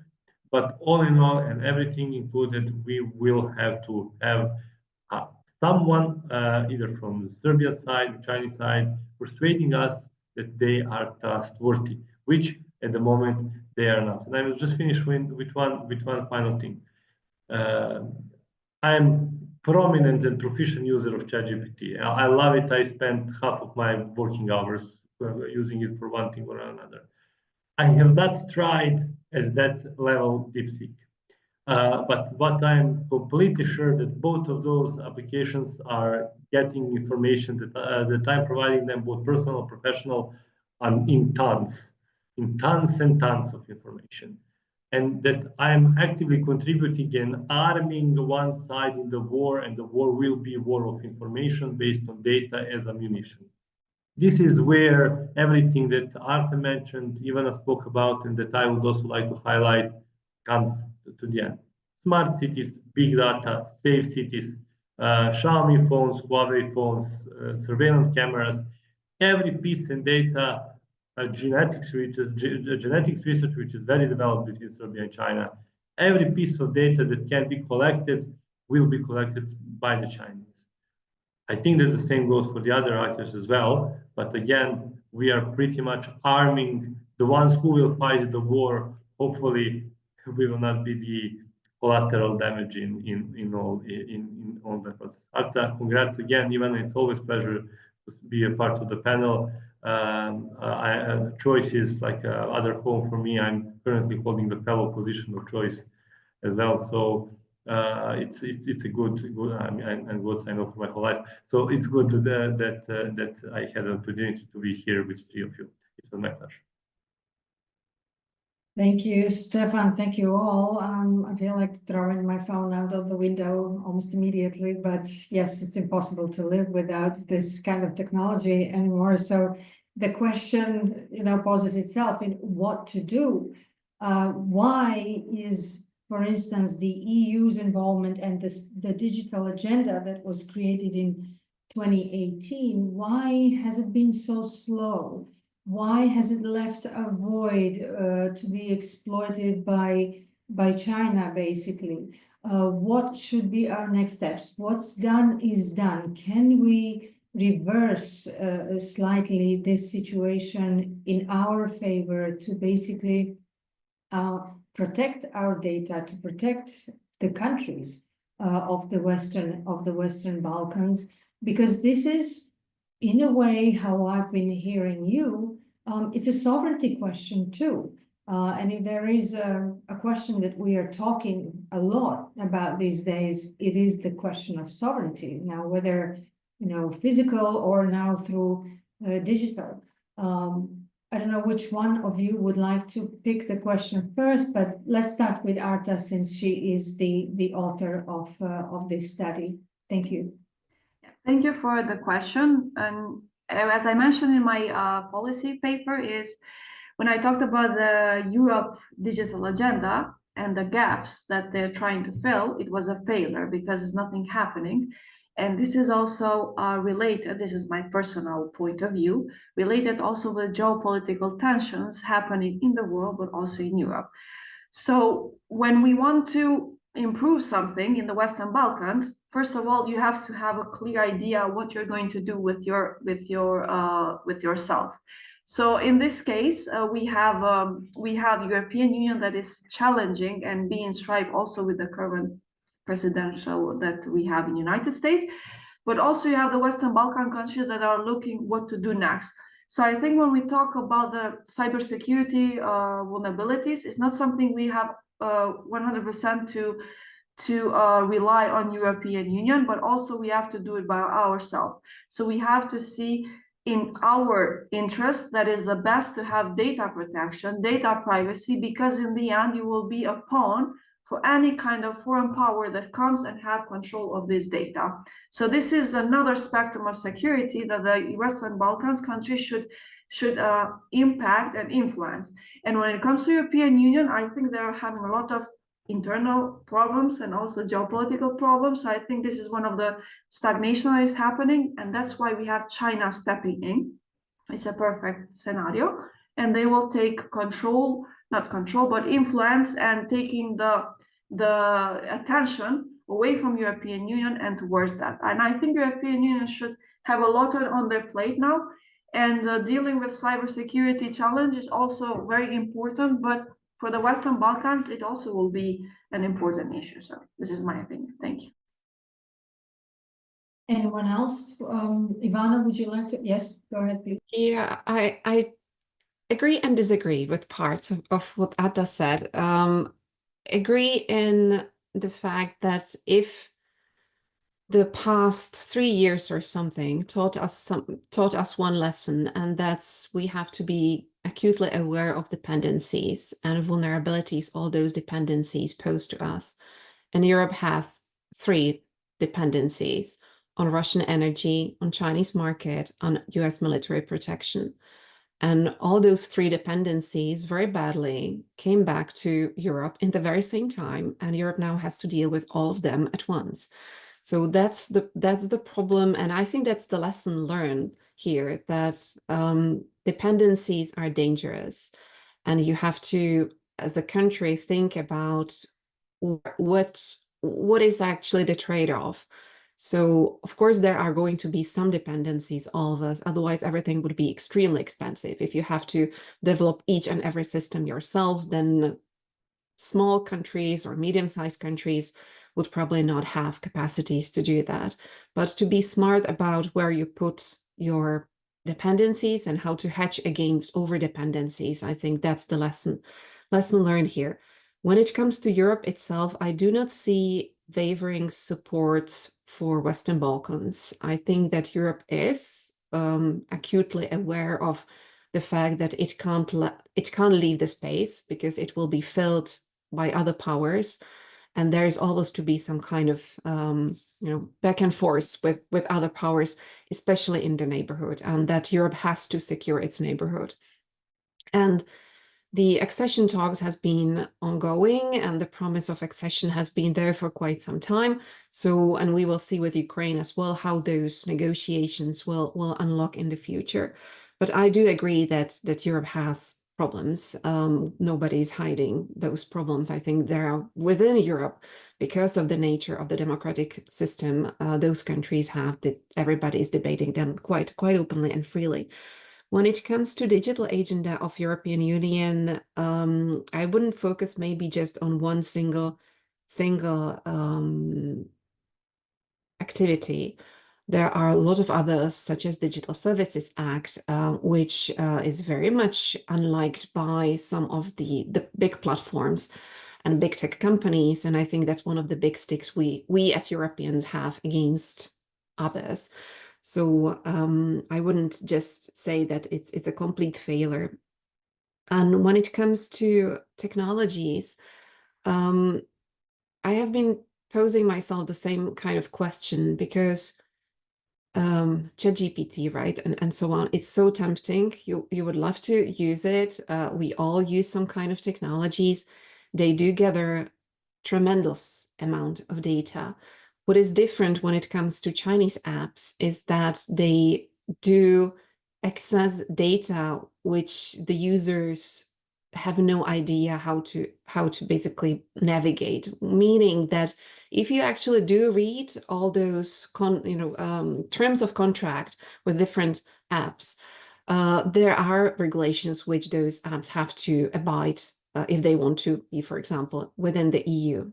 But all in all, and everything included, we will have to have someone, either from the Serbia side, the Chinese side, persuading us that they are trustworthy, which at the moment they are not. And I will just finish with one final thing. I'm prominent and proficient user of ChatGPT. I love it. I spent half of my working hours using it for one thing or another. I have not tried at that level DeepSeek. But what I'm completely sure that both of those applications are getting information that I'm providing them, both personal and professional, in tons and tons of information. And that I'm actively contributing and arming one side in the war, and the war will be a war of information based on data as ammunition. This is where everything that Artem mentioned, Ivana spoke about, and that I would also like to highlight, comes to the end. Smart cities, big data, safe cities, Xiaomi phones, Huawei phones, surveillance cameras, every piece and data, genetics research, which is very developed between Serbia and China. Every piece of data that can be collected will be collected by the Chinese. I think that the same goes for the other actors as well. But again, we are pretty much arming the ones who will fight the war. Hopefully, we will not be the collateral damage in all that process. Arta, congrats again, Ivana. It's always a pleasure to be a part of the panel. Choice is like other home for me. I'm currently holding the fellow position of choice as well. So it's a good and what I know for my whole life. So it's good that I had the opportunity to be here with three of you. It was my pleasure. Thank you, Stefan. Thank you all. I feel like throwing my phone out of the window almost immediately, but yes, it's impossible to live without this kind of technology anymore. So the question, poses itself in what to do. Why is, for instance, the EU's involvement and the digital agenda that was created in 2018, why has it been so slow? Why has it left a void to be exploited by China, basically? What should be our next steps? What's done is done. Can we reverse slightly this situation in our favor to basically protect our data, to protect the countries of the Western Balkans, because this is, in a way, how I've been hearing you. It's a sovereignty question too. And if there is a question that we are talking a lot about these days, it is the question of sovereignty. Now, whether physical or now through digital. I don't know which one of you would like to pick the question first, but let's start with Arta, since she is the author of this study. Thank you. Thank you for the question. And as I mentioned in my policy paper, is when I talked about the Europe digital agenda and the gaps that they're trying to fill, it was a failure because there's nothing happening. And this is also related, this is my personal point of view, related also with geopolitical tensions happening in the world, but also in Europe. So when we want to improve something in the Western Balkans, first of all, you have to have a clear idea what you're going to do with yourself. So in this case, we have European Union that is challenging and being strived also with the current presidential that we have in United States, but also you have the Western Balkan countries that are looking what to do next. So I think when we talk about the cybersecurity vulnerabilities, it's not something we have 100% to rely on European Union, but also we have to do it by ourselves. So we have to see in our interest that is the best to have data protection, data privacy, because in the end you will be a pawn for any kind of foreign power that comes and have control of this data. So this is another spectrum of security that the Western Balkans countries should impact and influence. And when it comes to European Union, I think they're having a lot of internal problems and also geopolitical problems. So I think this is one of the stagnation that is happening, and that's why we have China stepping in. It's a perfect scenario, and they will take control, not control, but influence, and taking the attention away from European Union and towards that. And I think European Union should have a lot on their plate now, and dealing with cybersecurity challenge is also very important, but for the Western Balkans, it also will be an important issue. So this is my opinion. Thank you. Anyone else? Ivana, would you like to? Yes, go ahead, please. Yeah, I agree and disagree with parts of what Ada said. Agree in the fact that if the past 3 years or something taught us one lesson, and that's we have to be acutely aware of dependencies and vulnerabilities all those dependencies pose to us. And Europe has 3 dependencies: on Russian energy, on Chinese market, on US military protection. And all those 3 dependencies very badly came back to Europe in the very same time, and Europe now has to deal with all of them at once. So that's the problem, and I think that's the lesson learned here, that dependencies are dangerous, and you have to, as a country, think about what is actually the trade-off. So of course there are going to be some dependencies, all of us, otherwise everything would be extremely expensive. If you have to develop each and every system yourself, then small countries or medium-sized countries would probably not have capacities to do that. But to be smart about where you put your dependencies and how to hedge against over-dependencies, I think that's the lesson learned here. When it comes to Europe itself, I do not see wavering support for Western Balkans. I think that Europe is acutely aware of the fact that it can't leave the space, because it will be filled by other powers, and there is always to be some kind of back and forth with other powers, especially in the neighborhood, and that Europe has to secure its neighborhood. And The accession talks has been ongoing, and the promise of accession has been there for quite some time. So, and we will see with Ukraine as well how those negotiations will unlock in the future. But I do agree that Europe has problems. Nobody's hiding those problems. I think there are within Europe, because of the nature of the democratic system, those countries have that everybody is debating them quite openly and freely. When it comes to digital agenda of European Union, I wouldn't focus maybe just on one single activity. There are a lot of others, such as Digital Services Act, which is very much unliked by some of the big platforms and big tech companies. And I think that's one of the big sticks we as Europeans have against others. So I wouldn't just say that it's a complete failure. And when it comes to technologies, I have been posing myself the same kind of question, because ChatGPT, right, and so on, it's so tempting. You would love to use it. We all use some kind of technologies. They do gather tremendous amount of data. What is different when it comes to Chinese apps is that they do access data which the users have no idea how to basically navigate, meaning that if you actually do read all those terms of contract with different apps, there are regulations which those apps have to abide if they want to be, for example, within the EU.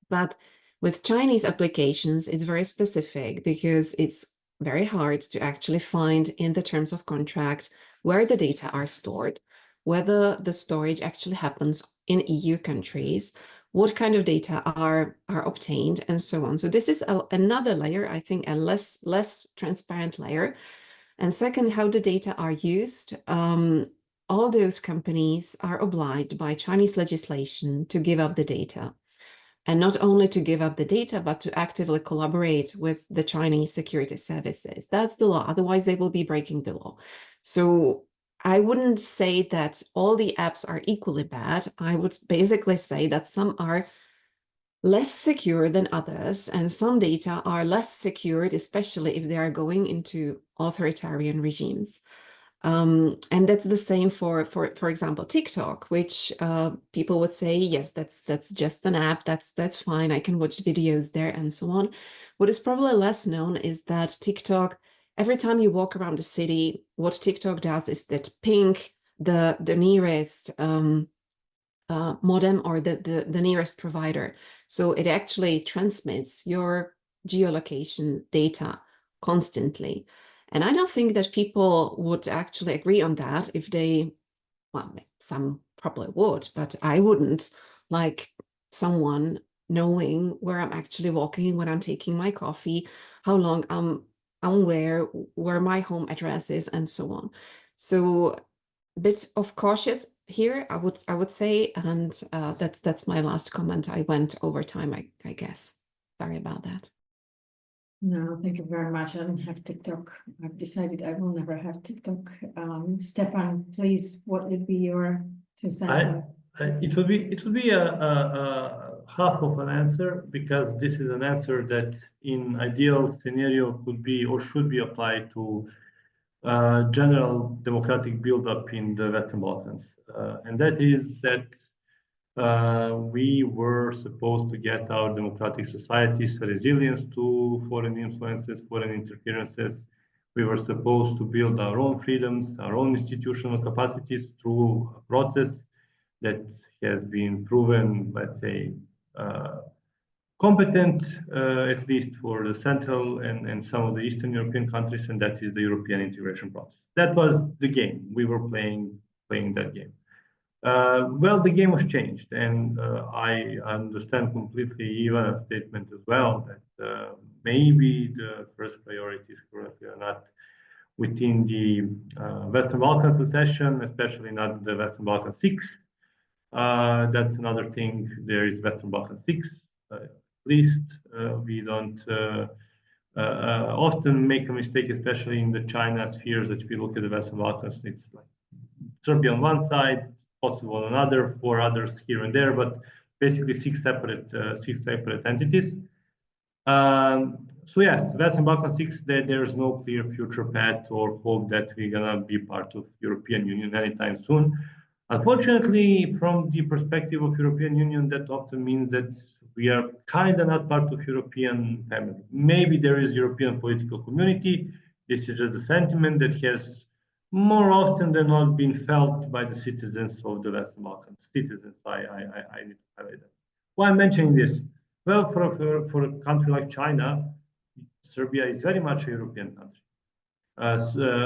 But with Chinese applications, it's very specific, because it's very hard to actually find in the terms of contract where the data are stored, whether the storage actually happens in EU countries, what kind of data are obtained, and so on. So this is another layer, I think, a less transparent layer. And second, how the data are used. All those companies are obliged by Chinese legislation to give up the data. And not only to give up the data, but to actively collaborate with the Chinese security services. That's the law. Otherwise, they will be breaking the law. So I wouldn't say that all the apps are equally bad. I would basically say that some are less secure than others, and some data are less secured, especially if they are going into authoritarian regimes. And that's the same for example, TikTok, which people would say, yes, that's just an app, that's fine, I can watch videos there and so on. What is probably less known is that TikTok, every time you walk around the city, what TikTok does is that ping the nearest modem or the nearest provider. So it actually transmits your geolocation data constantly. And I don't think that people would actually agree on that if they, well, some probably would, but I wouldn't like someone knowing where I'm actually walking, when I'm taking my coffee, how long I'm where my home address is, and so on. So a bit of cautious here, I would say, and that's my last comment. I went over time, I guess. Sorry about that. No, thank you very much. I don't have TikTok. I've decided I will never have TikTok. Stefan, please, what would be your 2 cents? It will be a half of an answer, because this is an answer that in ideal scenario could be or should be applied to general democratic build-up in the Western Balkans. And that is that we were supposed to get our democratic societies resilience to foreign influences, foreign interferences. We were supposed to build our own freedoms, our own institutional capacities through a process that has been proven, let's say, competent, at least for the Central and some of the Eastern European countries, and that is the European integration process. That was the game. We were playing that game. Well, the game was changed, and I understand completely Ivan's statement as well, that maybe the first priorities currently are not within the Western Balkans accession, especially not the Western Balkan 6. That's another thing. There is Western Balkan 6. At least we don't often make a mistake, especially in the China spheres, that we look at the Western Balkans. It's like Serbia on one side, possible another 4 others here and there, but basically 6 separate entities. So yes, Western Balkans 6, there's no clear future path or hope that we're gonna be part of European Union anytime soon. Unfortunately, from the perspective of European Union, that often means that we are kind of not part of European family. Maybe there is European political community. This is just a sentiment that has more often than not been felt by the citizens of the Western Balkans. Citizens, I need to highlight that. Why I'm mentioning this? Well, for a country like China, Serbia is very much a European country.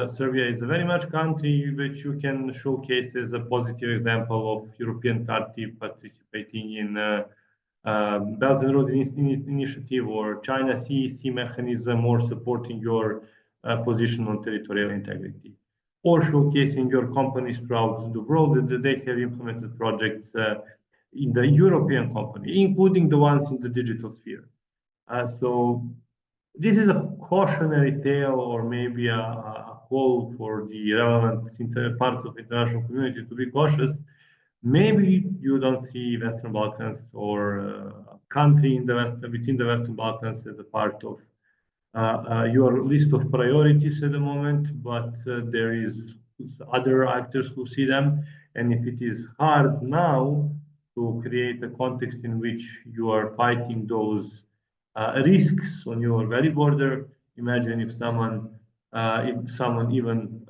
Serbia is a very much country which you can showcase as a positive example of European country participating in Belt and Road Initiative or China CEC mechanism, or supporting your position on territorial integrity, or showcasing your companies throughout the world that they have implemented projects in the European company, including the ones in the digital sphere. So this is a cautionary tale, or maybe a call for the relevant parts of the international community to be cautious. Maybe you don't see Western Balkans or a country in the within the Western Balkans as a part of your list of priorities at the moment, but there is other actors who see them. And if it is hard now to create a context in which you are fighting those risks on your very border, imagine if someone even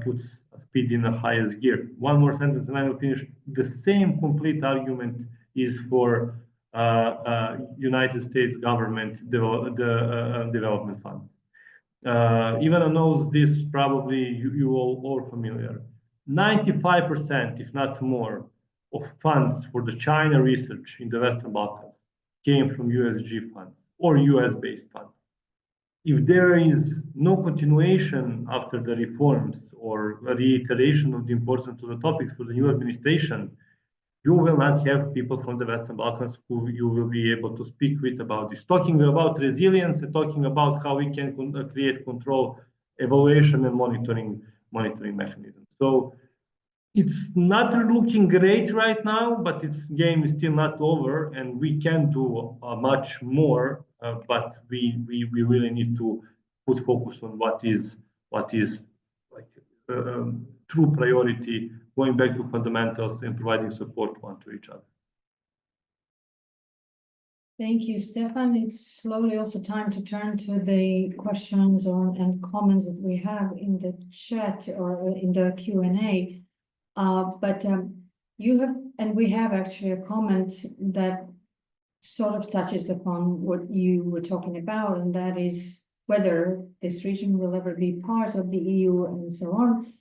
puts speed in the highest gear. One more sentence and I will finish. The same complete argument is for United States government development funds. Ivana knows this, probably you all familiar. 95%, if not more, of funds for the China research in the Western Balkans came from USG funds or US-based funds. If there is no continuation after the reforms or a reiteration of the importance of the topics for the new administration, you will not have people from the Western Balkans who you will be able to speak with about this, talking about resilience and talking about how we can create control, evaluation, and monitoring mechanisms. So it's not looking great right now, but its game is still not over, and we can do much more. But we really need to put focus on what is like true priority, going back to fundamentals and providing support one to each other. Thank you, Stefan. It's slowly also time to turn to the questions and comments that we have in the chat or in the Q&A. But you have, and we have actually a comment that sort of touches upon what you were talking about, and that is whether this region will ever be part of the EU and so on.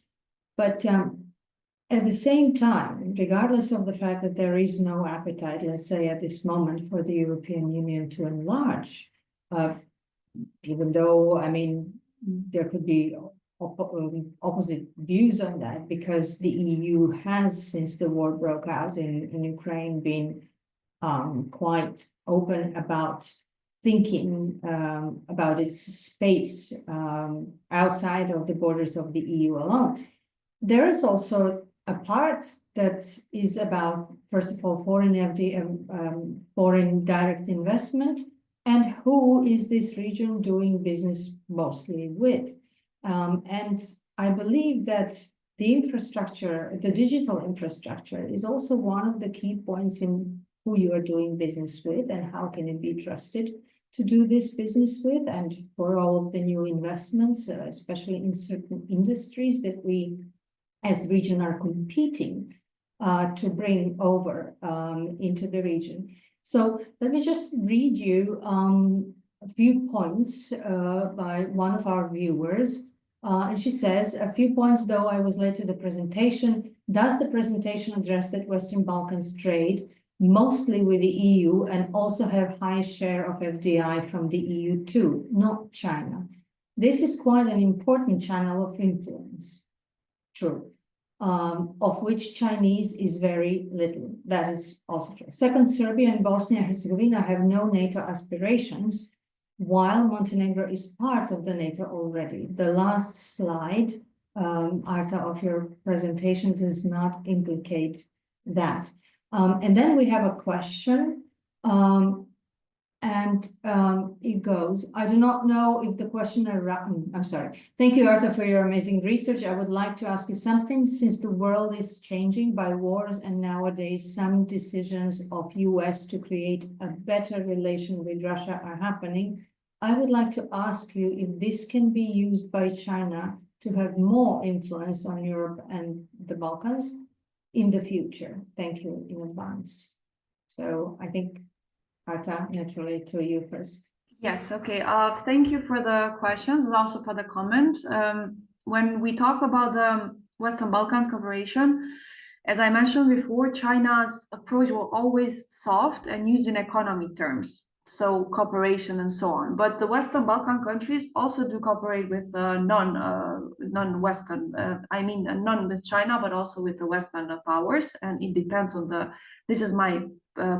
But at the same time, regardless of the fact that there is no appetite, let's say at this moment, for the European Union to enlarge, even though, I mean, there could be opposite views on that, because the EU has, since the war broke out in Ukraine, been quite open about thinking about its space outside of the borders of the EU alone. There is also a part that is about, first of all, foreign direct investment, and who is this region doing business mostly with. And I believe that the infrastructure, the digital infrastructure, is also one of the key points in who you are doing business with and how can it be trusted to do this business with, and for all of the new investments, especially in certain industries that we as region are competing to bring over into the region. So let me just read you a few points by one of our viewers. And she says, a few points, though I was late to the presentation. Does the presentation address that Western Balkans trade mostly with the EU and also have high share of FDI from the EU too, not China? This is quite an important channel of influence. True. Of which Chinese is very little. That is also true. Second, Serbia and Bosnia and Herzegovina have no NATO aspirations, while Montenegro is part of the NATO already. The last slide Arta, of your presentation does not implicate that. And then we have a question. It goes, I do not know if the question I'm sorry. Thank you, Arta, for your amazing research. I would like to ask you something. Since the world is changing by wars and nowadays some decisions of US to create a better relation with Russia are happening, I would like to ask you if this can be used by China to have more influence on Europe and the Balkans in the future. Thank you in advance. So I think, Arta, naturally to you first. Yes, okay. Thank you for the questions and also for the comment. When we talk about the Western Balkans cooperation, as I mentioned before, China's approach will always soft and use in economy terms, so cooperation and so on. But the Western Balkan countries also do cooperate with non-Western, non with China, but also with the Western powers, and it depends on the. This is my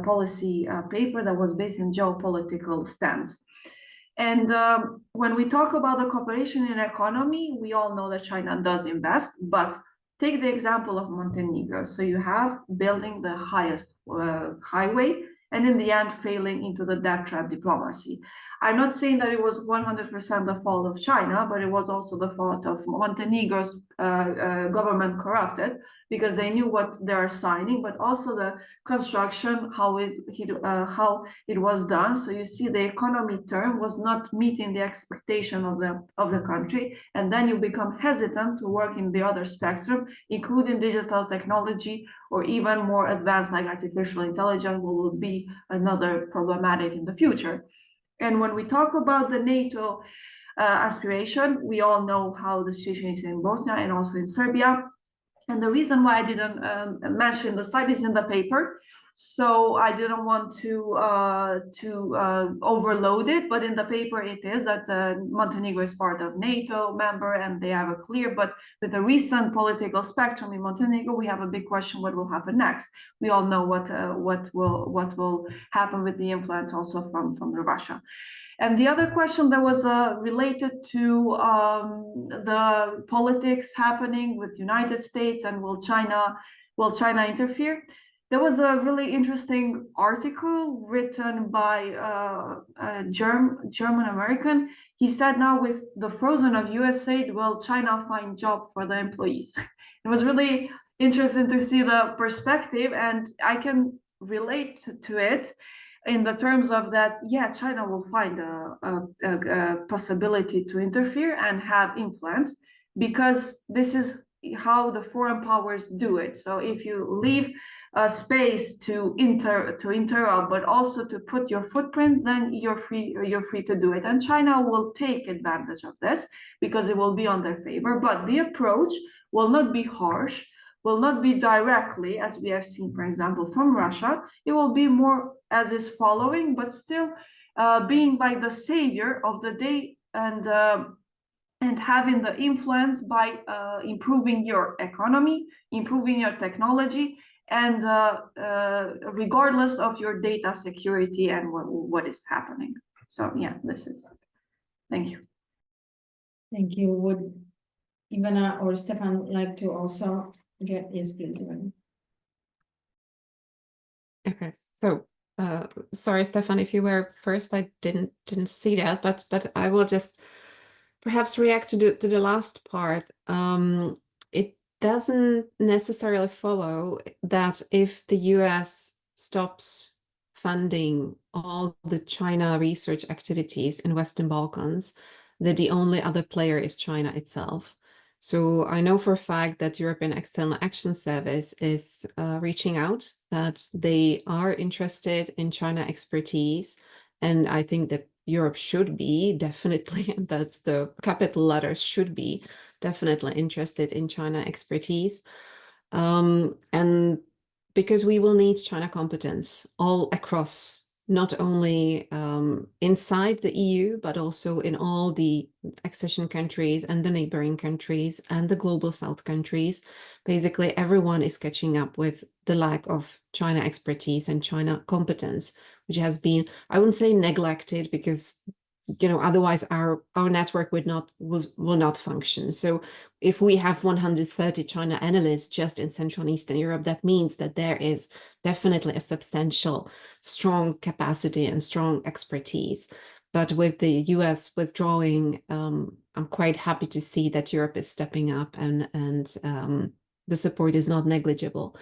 policy paper that was based in geopolitical stance. And when we talk about the cooperation in economy, we all know that China does invest, but take the example of Montenegro. So you have building the highest highway and in the end failing into the debt trap diplomacy. I'm not saying that it was 100% the fault of China, but it was also the fault of Montenegro's government corrupted, because they knew what they are signing, but also the construction, how it was done. So you see the economy term was not meeting the expectation of the country, and then you become hesitant to work in the other spectrum, including digital technology or even more advanced like artificial intelligence will be another problematic in the future. And when we talk about the NATO aspiration, we all know how the situation is in Bosnia and also in Serbia. And the reason why I didn't mention the slide is in the paper. So I didn't want to overload it, but in the paper it is that Montenegro is part of NATO member and they have a clear, but with the recent political spectrum in Montenegro, we have a big question, what will happen next? We all know what will happen with the influence also from Russia. And the other question that was related to the politics happening with United States and will China interfere? There was a really interesting article written by a German American. He said now with the frozen of US aid, will China find job for the employees? It was really interesting to see the perspective, and I can relate to it in the terms of that, yeah, China will find a possibility to interfere and have influence, because this is how the foreign powers do it. So if you leave a space to interrupt, but also to put your footprints, then you're free to do it. And China will take advantage of this because it will be on their favor. But the approach will not be harsh, will not be directly, as we have seen, for example, from Russia. It will be more as is following, but still being like the savior of the day and having the influence by improving your economy, improving your technology, and regardless of your data security and what is happening. So yeah, this is. Thank you. Thank you. Would Ivana or Stefan like to also get? Yes, please, Ivana. Okay, so sorry, Stefan, if you were first, I didn't see that, but I will just perhaps react to the last part. It doesn't necessarily follow that if the US stops funding all the China research activities in Western Balkans, that the only other player is China itself. So I know for a fact that European External Action Service is reaching out, that they are interested in China expertise. And I think that Europe should be definitely, and that's the capital letters, should be definitely interested in China expertise. And because we will need China competence all across, not only inside the EU, but also in all the accession countries and the neighboring countries and the global South countries. Basically, everyone is catching up with the lack of China expertise and China competence, which has been, I wouldn't say neglected, because otherwise our network will not function. So if we have 130 China analysts just in Central and Eastern Europe, that means that there is definitely a substantial, strong capacity and strong expertise. But with the US withdrawing, I'm quite happy to see that Europe is stepping up, and the support is not negligible.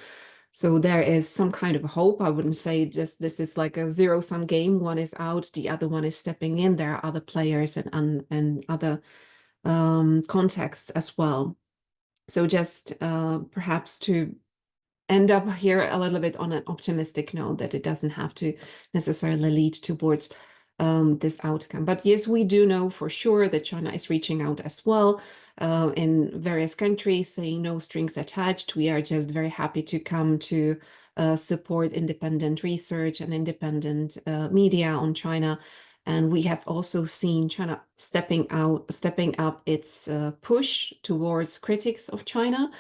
So there is some kind of hope. I wouldn't say this is like a zero-sum game. One is out, the other one is stepping in. There are other players and other contexts as well. So just perhaps to end up here a little bit on an optimistic note, that it doesn't have to necessarily lead towards this outcome. But yes, we do know for sure that China is reaching out as well in various countries, saying no strings attached. We are just very happy to come to support independent research and independent media on China. And we have also seen China stepping up its push towards critics of China,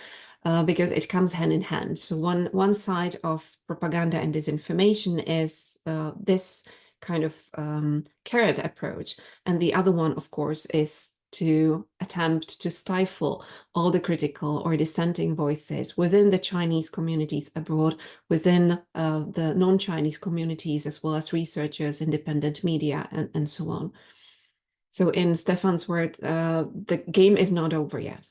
because it comes hand in hand. So one side of propaganda and disinformation is this kind of carrot approach, and the other one, of course, is to attempt to stifle all the critical or dissenting voices within the Chinese communities abroad, within the non-Chinese communities, as well as researchers, independent media, and so on. So in Stefan's word, the game is not over yet.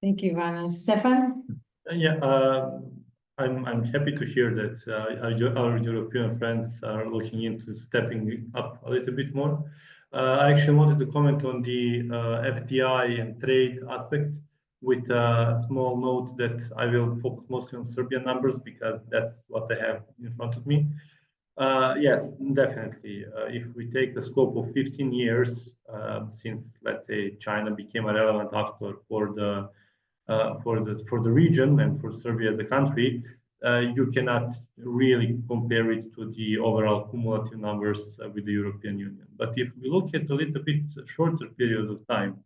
Thank you, Ivana. Stefan? I'm happy to hear that our European friends are looking into stepping up a little bit more. I actually wanted to comment on the FDI and trade aspect with a small note that I will focus mostly on Serbian numbers because that's what I have in front of me. Yes, definitely. If we take the scope of 15 years since, let's say, China became a relevant actor for the region and for Serbia as a country, you cannot really compare it to the overall cumulative numbers with the European Union. But if we look at a little bit shorter period of time,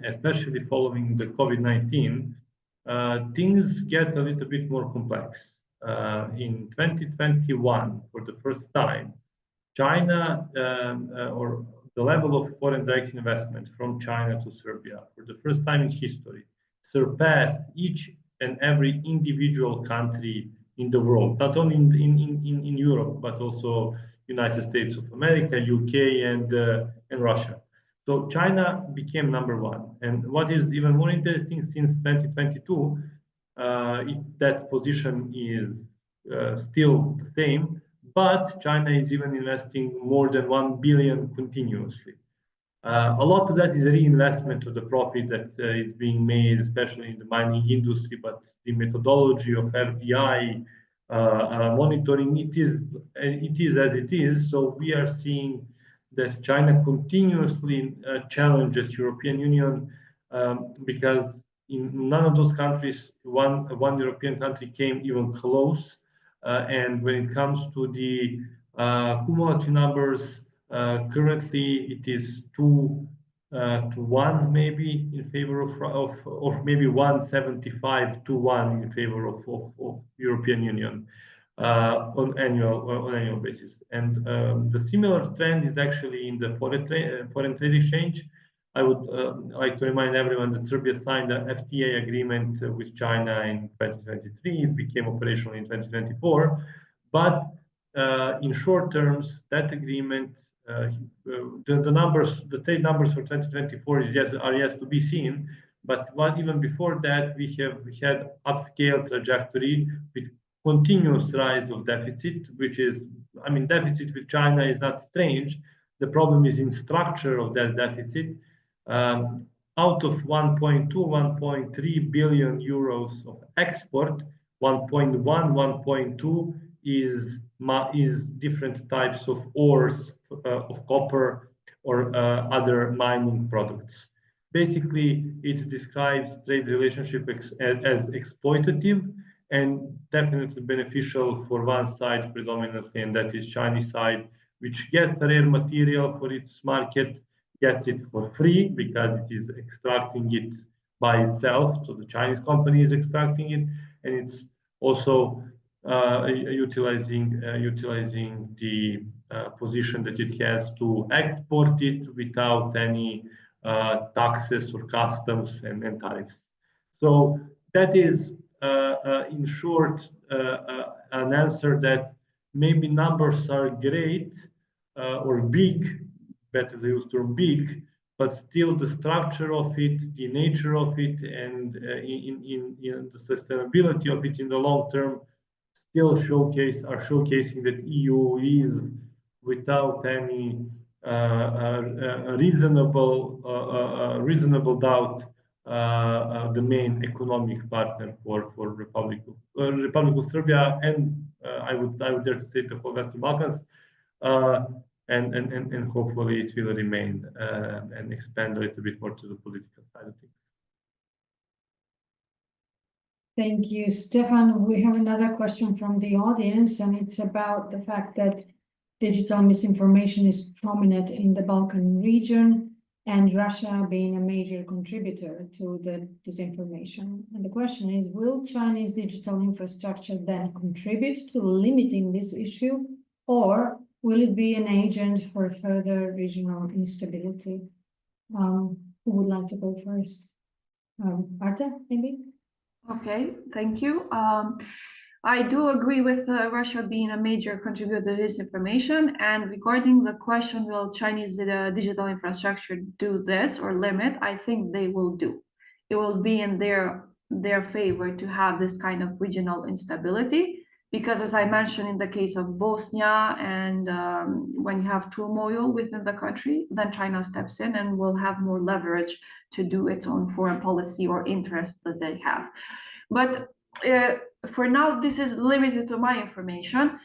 especially following the COVID-19, things get a little bit more complex. In 2021, for the first time, China, or the level of foreign direct investment from China to Serbia, for the first time in history, surpassed each and every individual country in the world, not only in Europe, but also United States of America, UK, and Russia. So China became number one. And what is even more interesting, since 2022, that position is still the same, but China is even investing more than 1 billion continuously. A lot of that is reinvestment of the profit that is being made, especially in the mining industry, but the methodology of FDI monitoring, it is as it is. So we are seeing that China continuously challenges European Union because in none of those countries, one European country came even close. And when it comes to the cumulative numbers, currently it is 2-1 maybe in favor of maybe 175-1 in favor of European Union on annual basis. And the similar trend is actually in the foreign trade exchange. I would like to remind everyone that Serbia signed an FTA agreement with China in 2023. It became operational in 2024. But in short terms, that agreement, the trade numbers for 2024 are yet to be seen. But even before that, we had upscale trajectory with continuous rise of deficit, which is, deficit with China is not strange. The problem is in structure of that deficit. Out of 1.3 billion euros of export, 1.2 is different types of ores of copper or other mining products. Basically, it describes trade relationship as exploitative and definitely beneficial for one side predominantly, and that is Chinese side, which gets rare material for its market, gets it for free because it is extracting it by itself. So the Chinese company is extracting it, and it's also utilizing the position that it has to export it without any taxes or customs and tariffs. So that is, in short, an answer that maybe numbers are great or big, better to use the term big, but still the structure of it, the nature of it, and in the sustainability of it in the long term still showcasing that EU is, without any reasonable doubt, the main economic partner for Republic of Serbia, and I would dare to say the whole Western Balkans, and hopefully it will remain and expand a little bit more to the political side of things. Thank you, Stefan. We have another question from the audience, and it's about the fact that digital misinformation is prominent in the Balkan region and Russia being a major contributor to the disinformation. And the question is, will Chinese digital infrastructure then contribute to limiting this issue, or will it be an agent for further regional instability? Who would like to go first? Arta, maybe? Okay, thank you. I do agree with Russia being a major contributor to disinformation. And regarding the question, will Chinese digital infrastructure do this or limit? I think they will do. It will be in their favor to have this kind of regional instability, because as I mentioned in the case of Bosnia, and when you have turmoil within the country, then China steps in and will have more leverage to do its own foreign policy or interests that they have. But for now, this is limited to my information.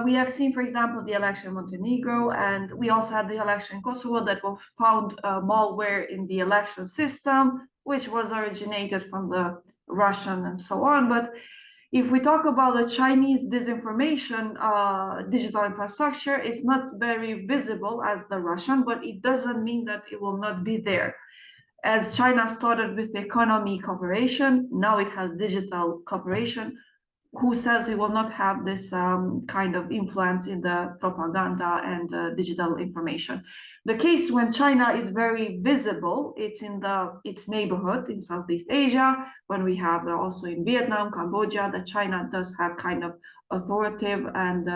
We have seen, for example, the election in Montenegro, and we also had the election in Kosovo that found malware in the election system, which was originated from the Russian and so on. But if we talk about the Chinese disinformation digital infrastructure, it's not very visible as the Russian, but it doesn't mean that it will not be there. As China started with economy cooperation, now it has digital cooperation. Who says it will not have this kind of influence in the propaganda and digital information? The case when China is very visible, it's in its neighborhood in Southeast Asia, when we have also in Vietnam, Cambodia, that China does have kind of authoritative and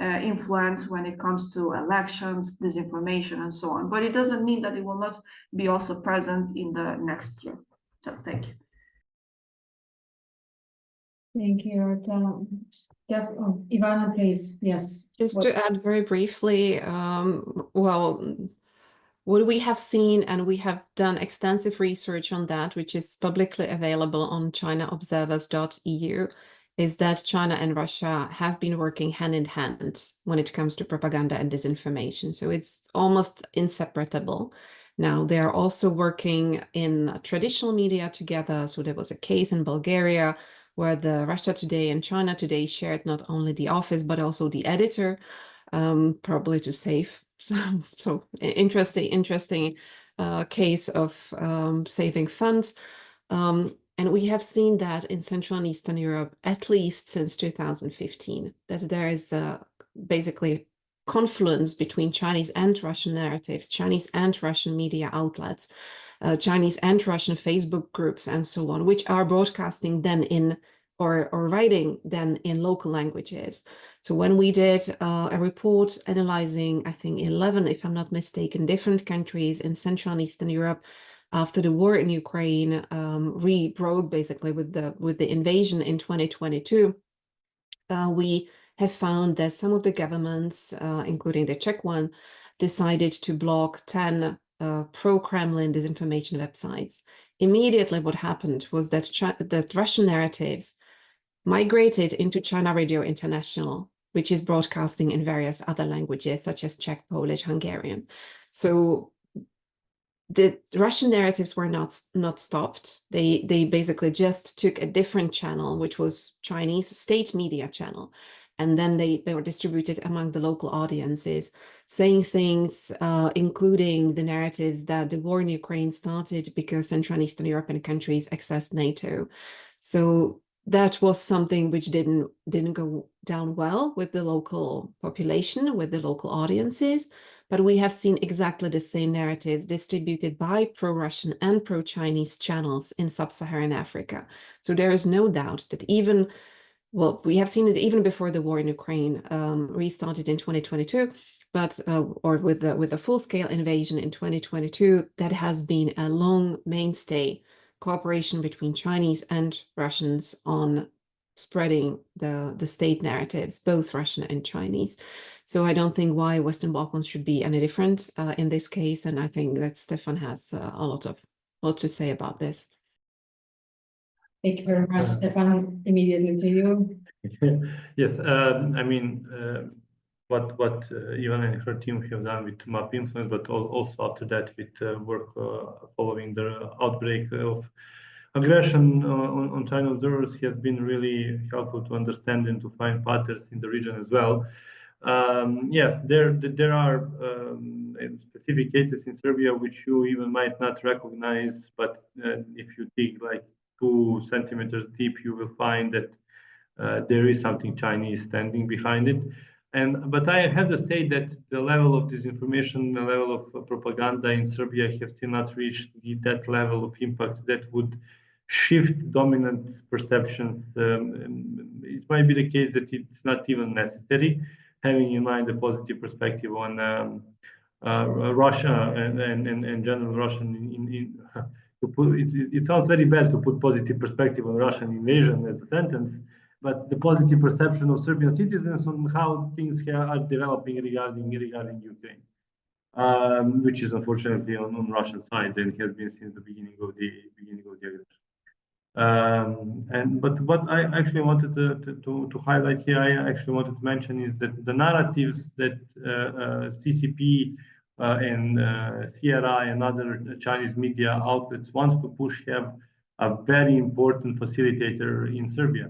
influence when it comes to elections, disinformation, and so on. But it doesn't mean that it will not be also present in the next year. So thank you. Thank you, Arta. Ivana, please. Yes. Just to add very briefly, well, what we have seen, and we have done extensive research on that, which is publicly available on chinaobservers.eu, is that China and Russia have been working hand in hand when it comes to propaganda and disinformation. So it's almost inseparable. Now, they are also working in traditional media together. So there was a case in Bulgaria where the Russia Today and China Today shared not only the office, but also the editor, probably to save. So interesting case of saving funds. And we have seen that in Central and Eastern Europe, at least since 2015, that there is basically confluence between Chinese and Russian narratives, Chinese and Russian media outlets, Chinese and Russian Facebook groups, and so on, which are broadcasting then in or writing then in local languages. So when we did a report analyzing, I think 11, if I'm not mistaken, different countries in Central and Eastern Europe after the war in Ukraine broke basically with the invasion in 2022, we have found that some of the governments, including the Czech one, decided to block 10 pro-Kremlin disinformation websites. Immediately what happened was that Russian narratives migrated into China Radio International, which is broadcasting in various other languages such as Czech, Polish, Hungarian. So the Russian narratives were not stopped. They basically just took a different channel, which was Chinese state media channel. And then they were distributed among the local audiences, saying things, including the narratives that the war in Ukraine started because Central and Eastern European countries accessed NATO. So that was something which didn't go down well with the local population, with the local audiences. But we have seen exactly the same narrative distributed by pro-Russian and pro-Chinese channels in sub-Saharan Africa. So there is no doubt that well, we have seen it even before the war in Ukraine restarted in 2022, but or with the full-scale invasion in 2022, that has been a long mainstay cooperation between Chinese and Russians on spreading the state narratives, both Russian and Chinese. So I don't think why Western Balkans should be any different in this case, and I think that Stefan has a lot to say about this. Thank you very much, Stefan. Immediately to you. Yes, I mean, what Ivan and her team have done with map influence, but also after that with work following the outbreak of aggression on China observers has been really helpful to understand and to find patterns in the region as well. Yes, there are specific cases in Serbia which you even might not recognize, but if you dig like 2 centimeters deep, you will find that there is something Chinese standing behind it. But I have to say that the level of disinformation, the level of propaganda in Serbia have still not reached that level of impact that would shift dominant perceptions. It might be the case that it's not even necessary, having in mind the positive perspective on Russia and general Russian it sounds very bad to put positive perspective on Russian invasion as a sentence, but the positive perception of Serbian citizens on how things are developing regarding Ukraine, which is unfortunately on Russian side and has been since the beginning of the aggression. But what I actually wanted to highlight here, I actually wanted to mention is that the narratives that CCP and CRI and other Chinese media outlets wants to push have a very important facilitator in Serbia.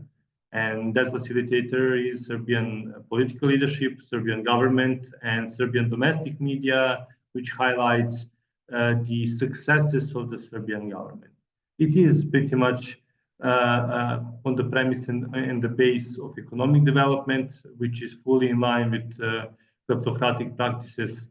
And that facilitator is Serbian political leadership, Serbian government, and Serbian domestic media, which highlights the successes of the Serbian government. It is pretty much on the premise and the base of economic development, which is fully in line with kleptocratic practices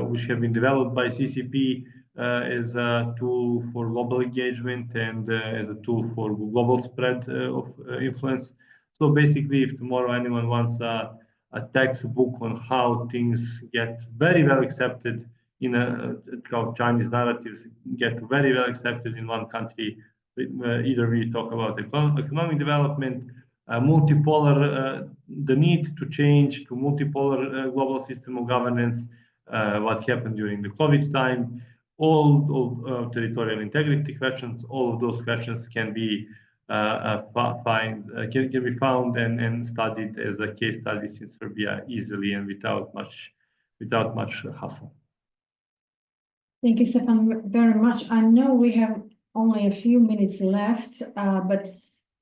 which have been developed by CCP as a tool for global engagement and as a tool for global spread of influence. So basically, if tomorrow anyone wants a textbook on how things get very well accepted in how Chinese narratives get very well accepted in one country, either we talk about economic development, multipolar, the need to change to multipolar global system of governance, what happened during the COVID time, all territorial integrity questions, all of those questions can be can be found and studied as a case studies in Serbia easily and without much hassle. Thank you, Stefan, very much. I know we have only a few minutes left, but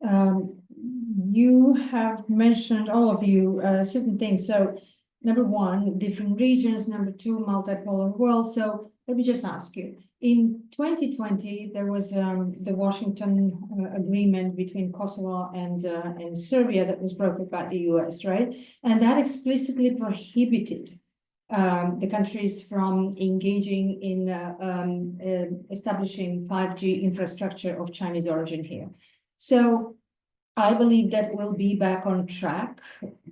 you have mentioned, all of you, certain things. So number one, different regions. Number two, multipolar world. So let me just ask you, in 2020, there was the Washington agreement between Kosovo and Serbia that was brokered by the US, right? And that explicitly prohibited the countries from engaging in establishing 5G infrastructure of Chinese origin here. So I believe that we'll be back on track,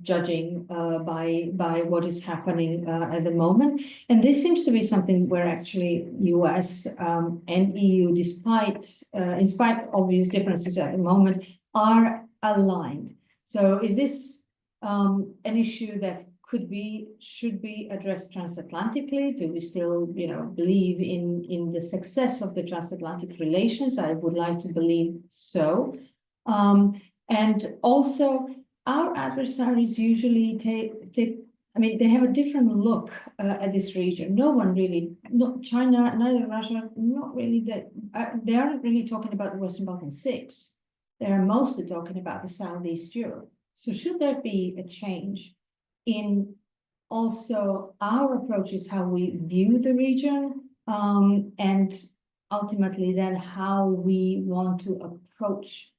judging by what is happening at the moment. And this seems to be something where actually US and EU, in spite of obvious differences at the moment, are aligned. So is this an issue that should be addressed transatlantically? Do we still, believe in the success of the transatlantic relations? I would like to believe so. And also, our adversaries usually they have a different look at this region. No one really, not China, neither Russia, not really they aren't really talking about the Western Balkans 6. They are mostly talking about the Southeast Europe. So should there be a change in also our approaches, how we view the region, and ultimately then how we want to approach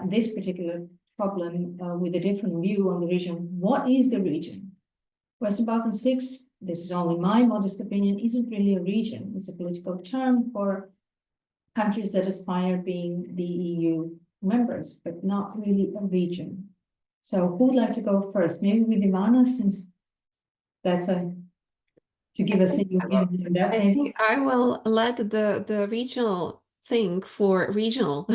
this particular problem with a different view on the region. What is the region? Western Balkans 6, this is only my modest opinion, isn't really a region. It's a political term for countries that aspire being the EU members, but not really a region. So who would like to go first? Maybe with Ivana, since that's to give us a opinion on that. I think I will let the regional thing for regional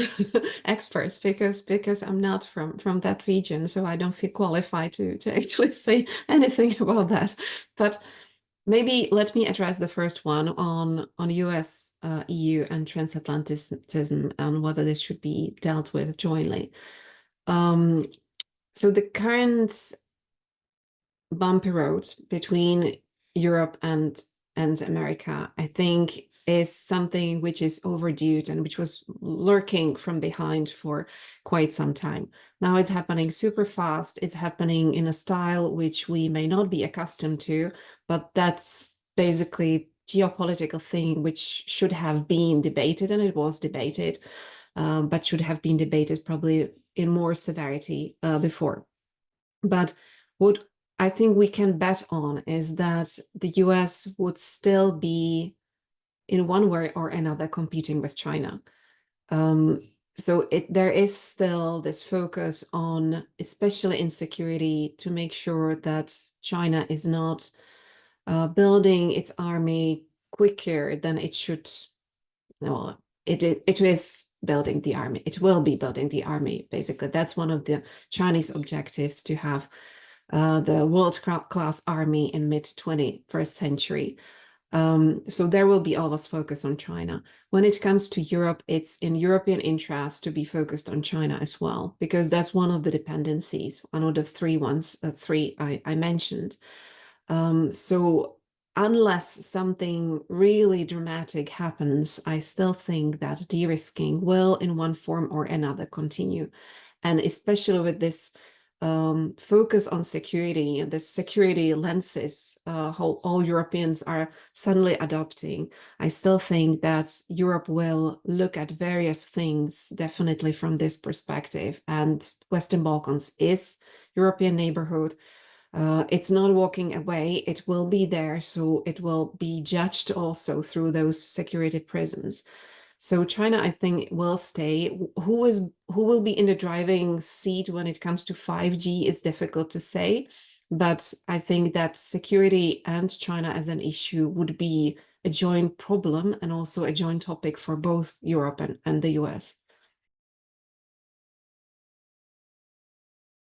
experts because I'm not from that region, so I don't feel qualified to actually say anything about that. But maybe let me address the first one on US, EU, and transatlanticism and whether this should be dealt with jointly. So the current bumpy road between Europe and America, I think, is something which is overdue and which was lurking from behind for quite some time. Now it's happening super fast. It's happening in a style which we may not be accustomed to, but that's basically geopolitical thing which should have been debated, and it was debated, but should have been debated probably in more severity before. But what I think we can bet on is that the US would still be, in one way or another, competing with China. So there is still this focus on, especially in security, to make sure that China is not building its army quicker than it should. Well, it is building the army. It will be building the army, basically. That's one of the Chinese objectives, to have the world-class army in mid-21st century. So there will be always focus on China. When it comes to Europe, it's in European interest to be focused on China as well, because that's one of the dependencies, one of the three I mentioned. So unless something really dramatic happens, I still think that de-risking will, in one form or another, continue. And especially with this focus on security and the security lenses how all Europeans are suddenly adopting, I still think that Europe will look at various things definitely from this perspective. And Western Balkans is European neighborhood. It's not walking away, it will be there, so it will be judged also through those security prisms. So China, I think, will stay. Who will be in the driving seat when it comes to 5G is difficult to say, but I think that security and China as an issue would be a joint problem and also a joint topic for both Europe and the US.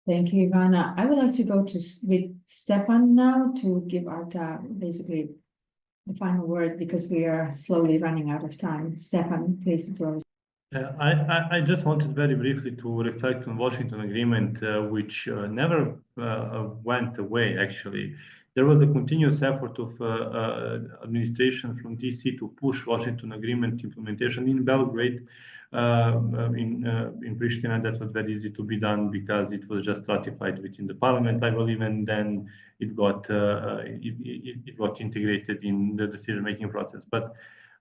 Thank you, Ivana. I would like to go with Stefan now to give Arta basically the final word, because we are slowly running out of time. Stefan, please, the floor is. I just wanted very briefly to reflect on Washington Agreement, which never went away, actually. There was a continuous effort of administration from DC to push Washington Agreement implementation in Belgrade. In Pristina, that was very easy to be done because it was just ratified within the parliament, I believe, and then it got integrated in the decision-making process. But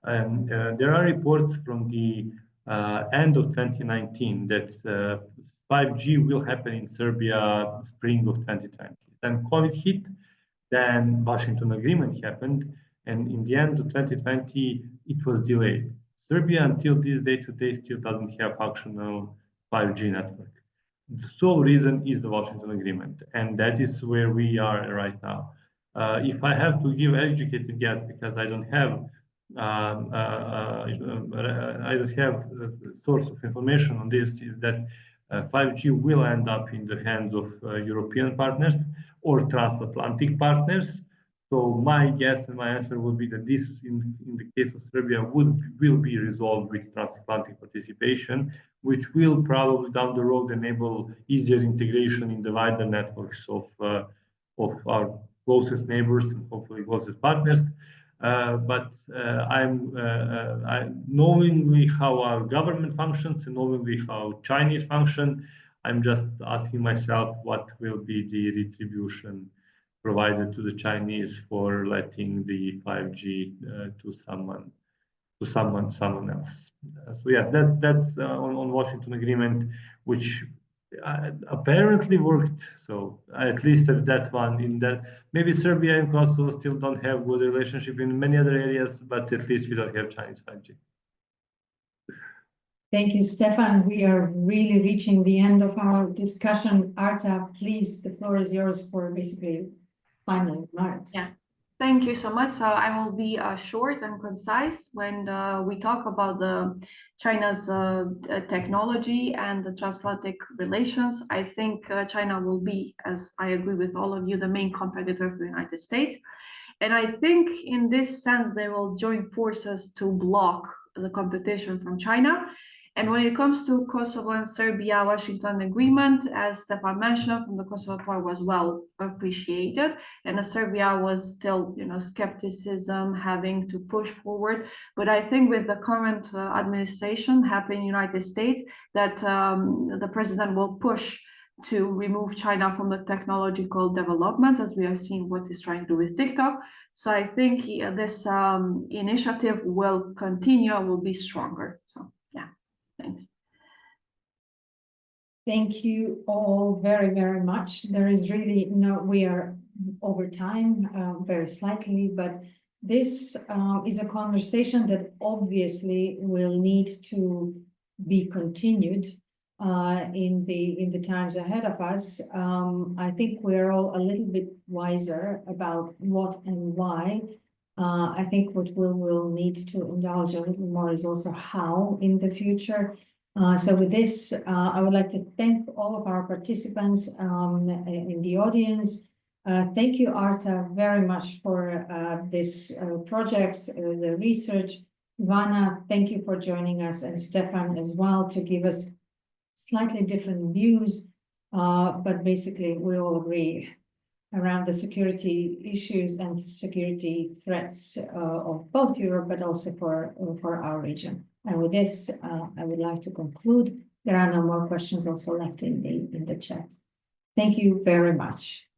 there are reports from the end of 2019 that 5G will happen in Serbia spring of 2020. Then COVID hit, then Washington Agreement happened, and in the end of 2020, it was delayed. Serbia, until this day today, still doesn't have functional 5G network. The sole reason is the Washington Agreement, and that is where we are right now. If I have to give educated guess, because I don't have a source of information on this, is that 5G will end up in the hands of European partners or transatlantic partners. So my guess and my answer would be that this, in the case of Serbia, will be resolved with transatlantic participation, which will probably down the road enable easier integration in the wider networks of our closest neighbors and hopefully closest partners. But I'm knowingly how our government functions and knowingly how Chinese function, I'm just asking myself what will be the retribution provided to the Chinese for letting the 5G to to someone else. So yes, that's on Washington Agreement, which apparently worked. So at least of that one, in that maybe Serbia and Kosovo still don't have good relationship in many other areas, but at least we don't have Chinese 5G. Thank you, Stefan. We are really reaching the end of our discussion. Arta, please, the floor is yours for basically final remarks. Yeah. Thank you so much. So I will be short and concise when we talk about China's technology and the transatlantic relations. I think China will be, as I agree with all of you, the main competitor for the United States. And I think in this sense, they will join forces to block the competition from China. And when it comes to Kosovo and Serbia Washington Agreement, as Stefan mentioned, from the Kosovo part was well appreciated, and the Serbia was still, skepticism having to push forward. But I think with the current administration happening in the United States, that the president will push to remove China from the technological developments, as we have seen what he's trying to do with TikTok. So I think this initiative will continue, will be stronger. So yeah, thanks. Thank you all very, very much. There is really we are over time very slightly, but this is a conversation that obviously will need to be continued in the times ahead of us. I think we're all a little bit wiser about what and why. I think what we will need to indulge a little more is also how in the future. So with this, I would like to thank all of our participants in the audience. Thank you, Arta, very much for this project, the research. Ivana, thank you for joining us, and Stefan as well, to give us slightly different views, but basically we all agree around the security issues and security threats of both Europe, but also for our region. And with this, I would like to conclude. There are no more questions also left in the chat. Thank you very much.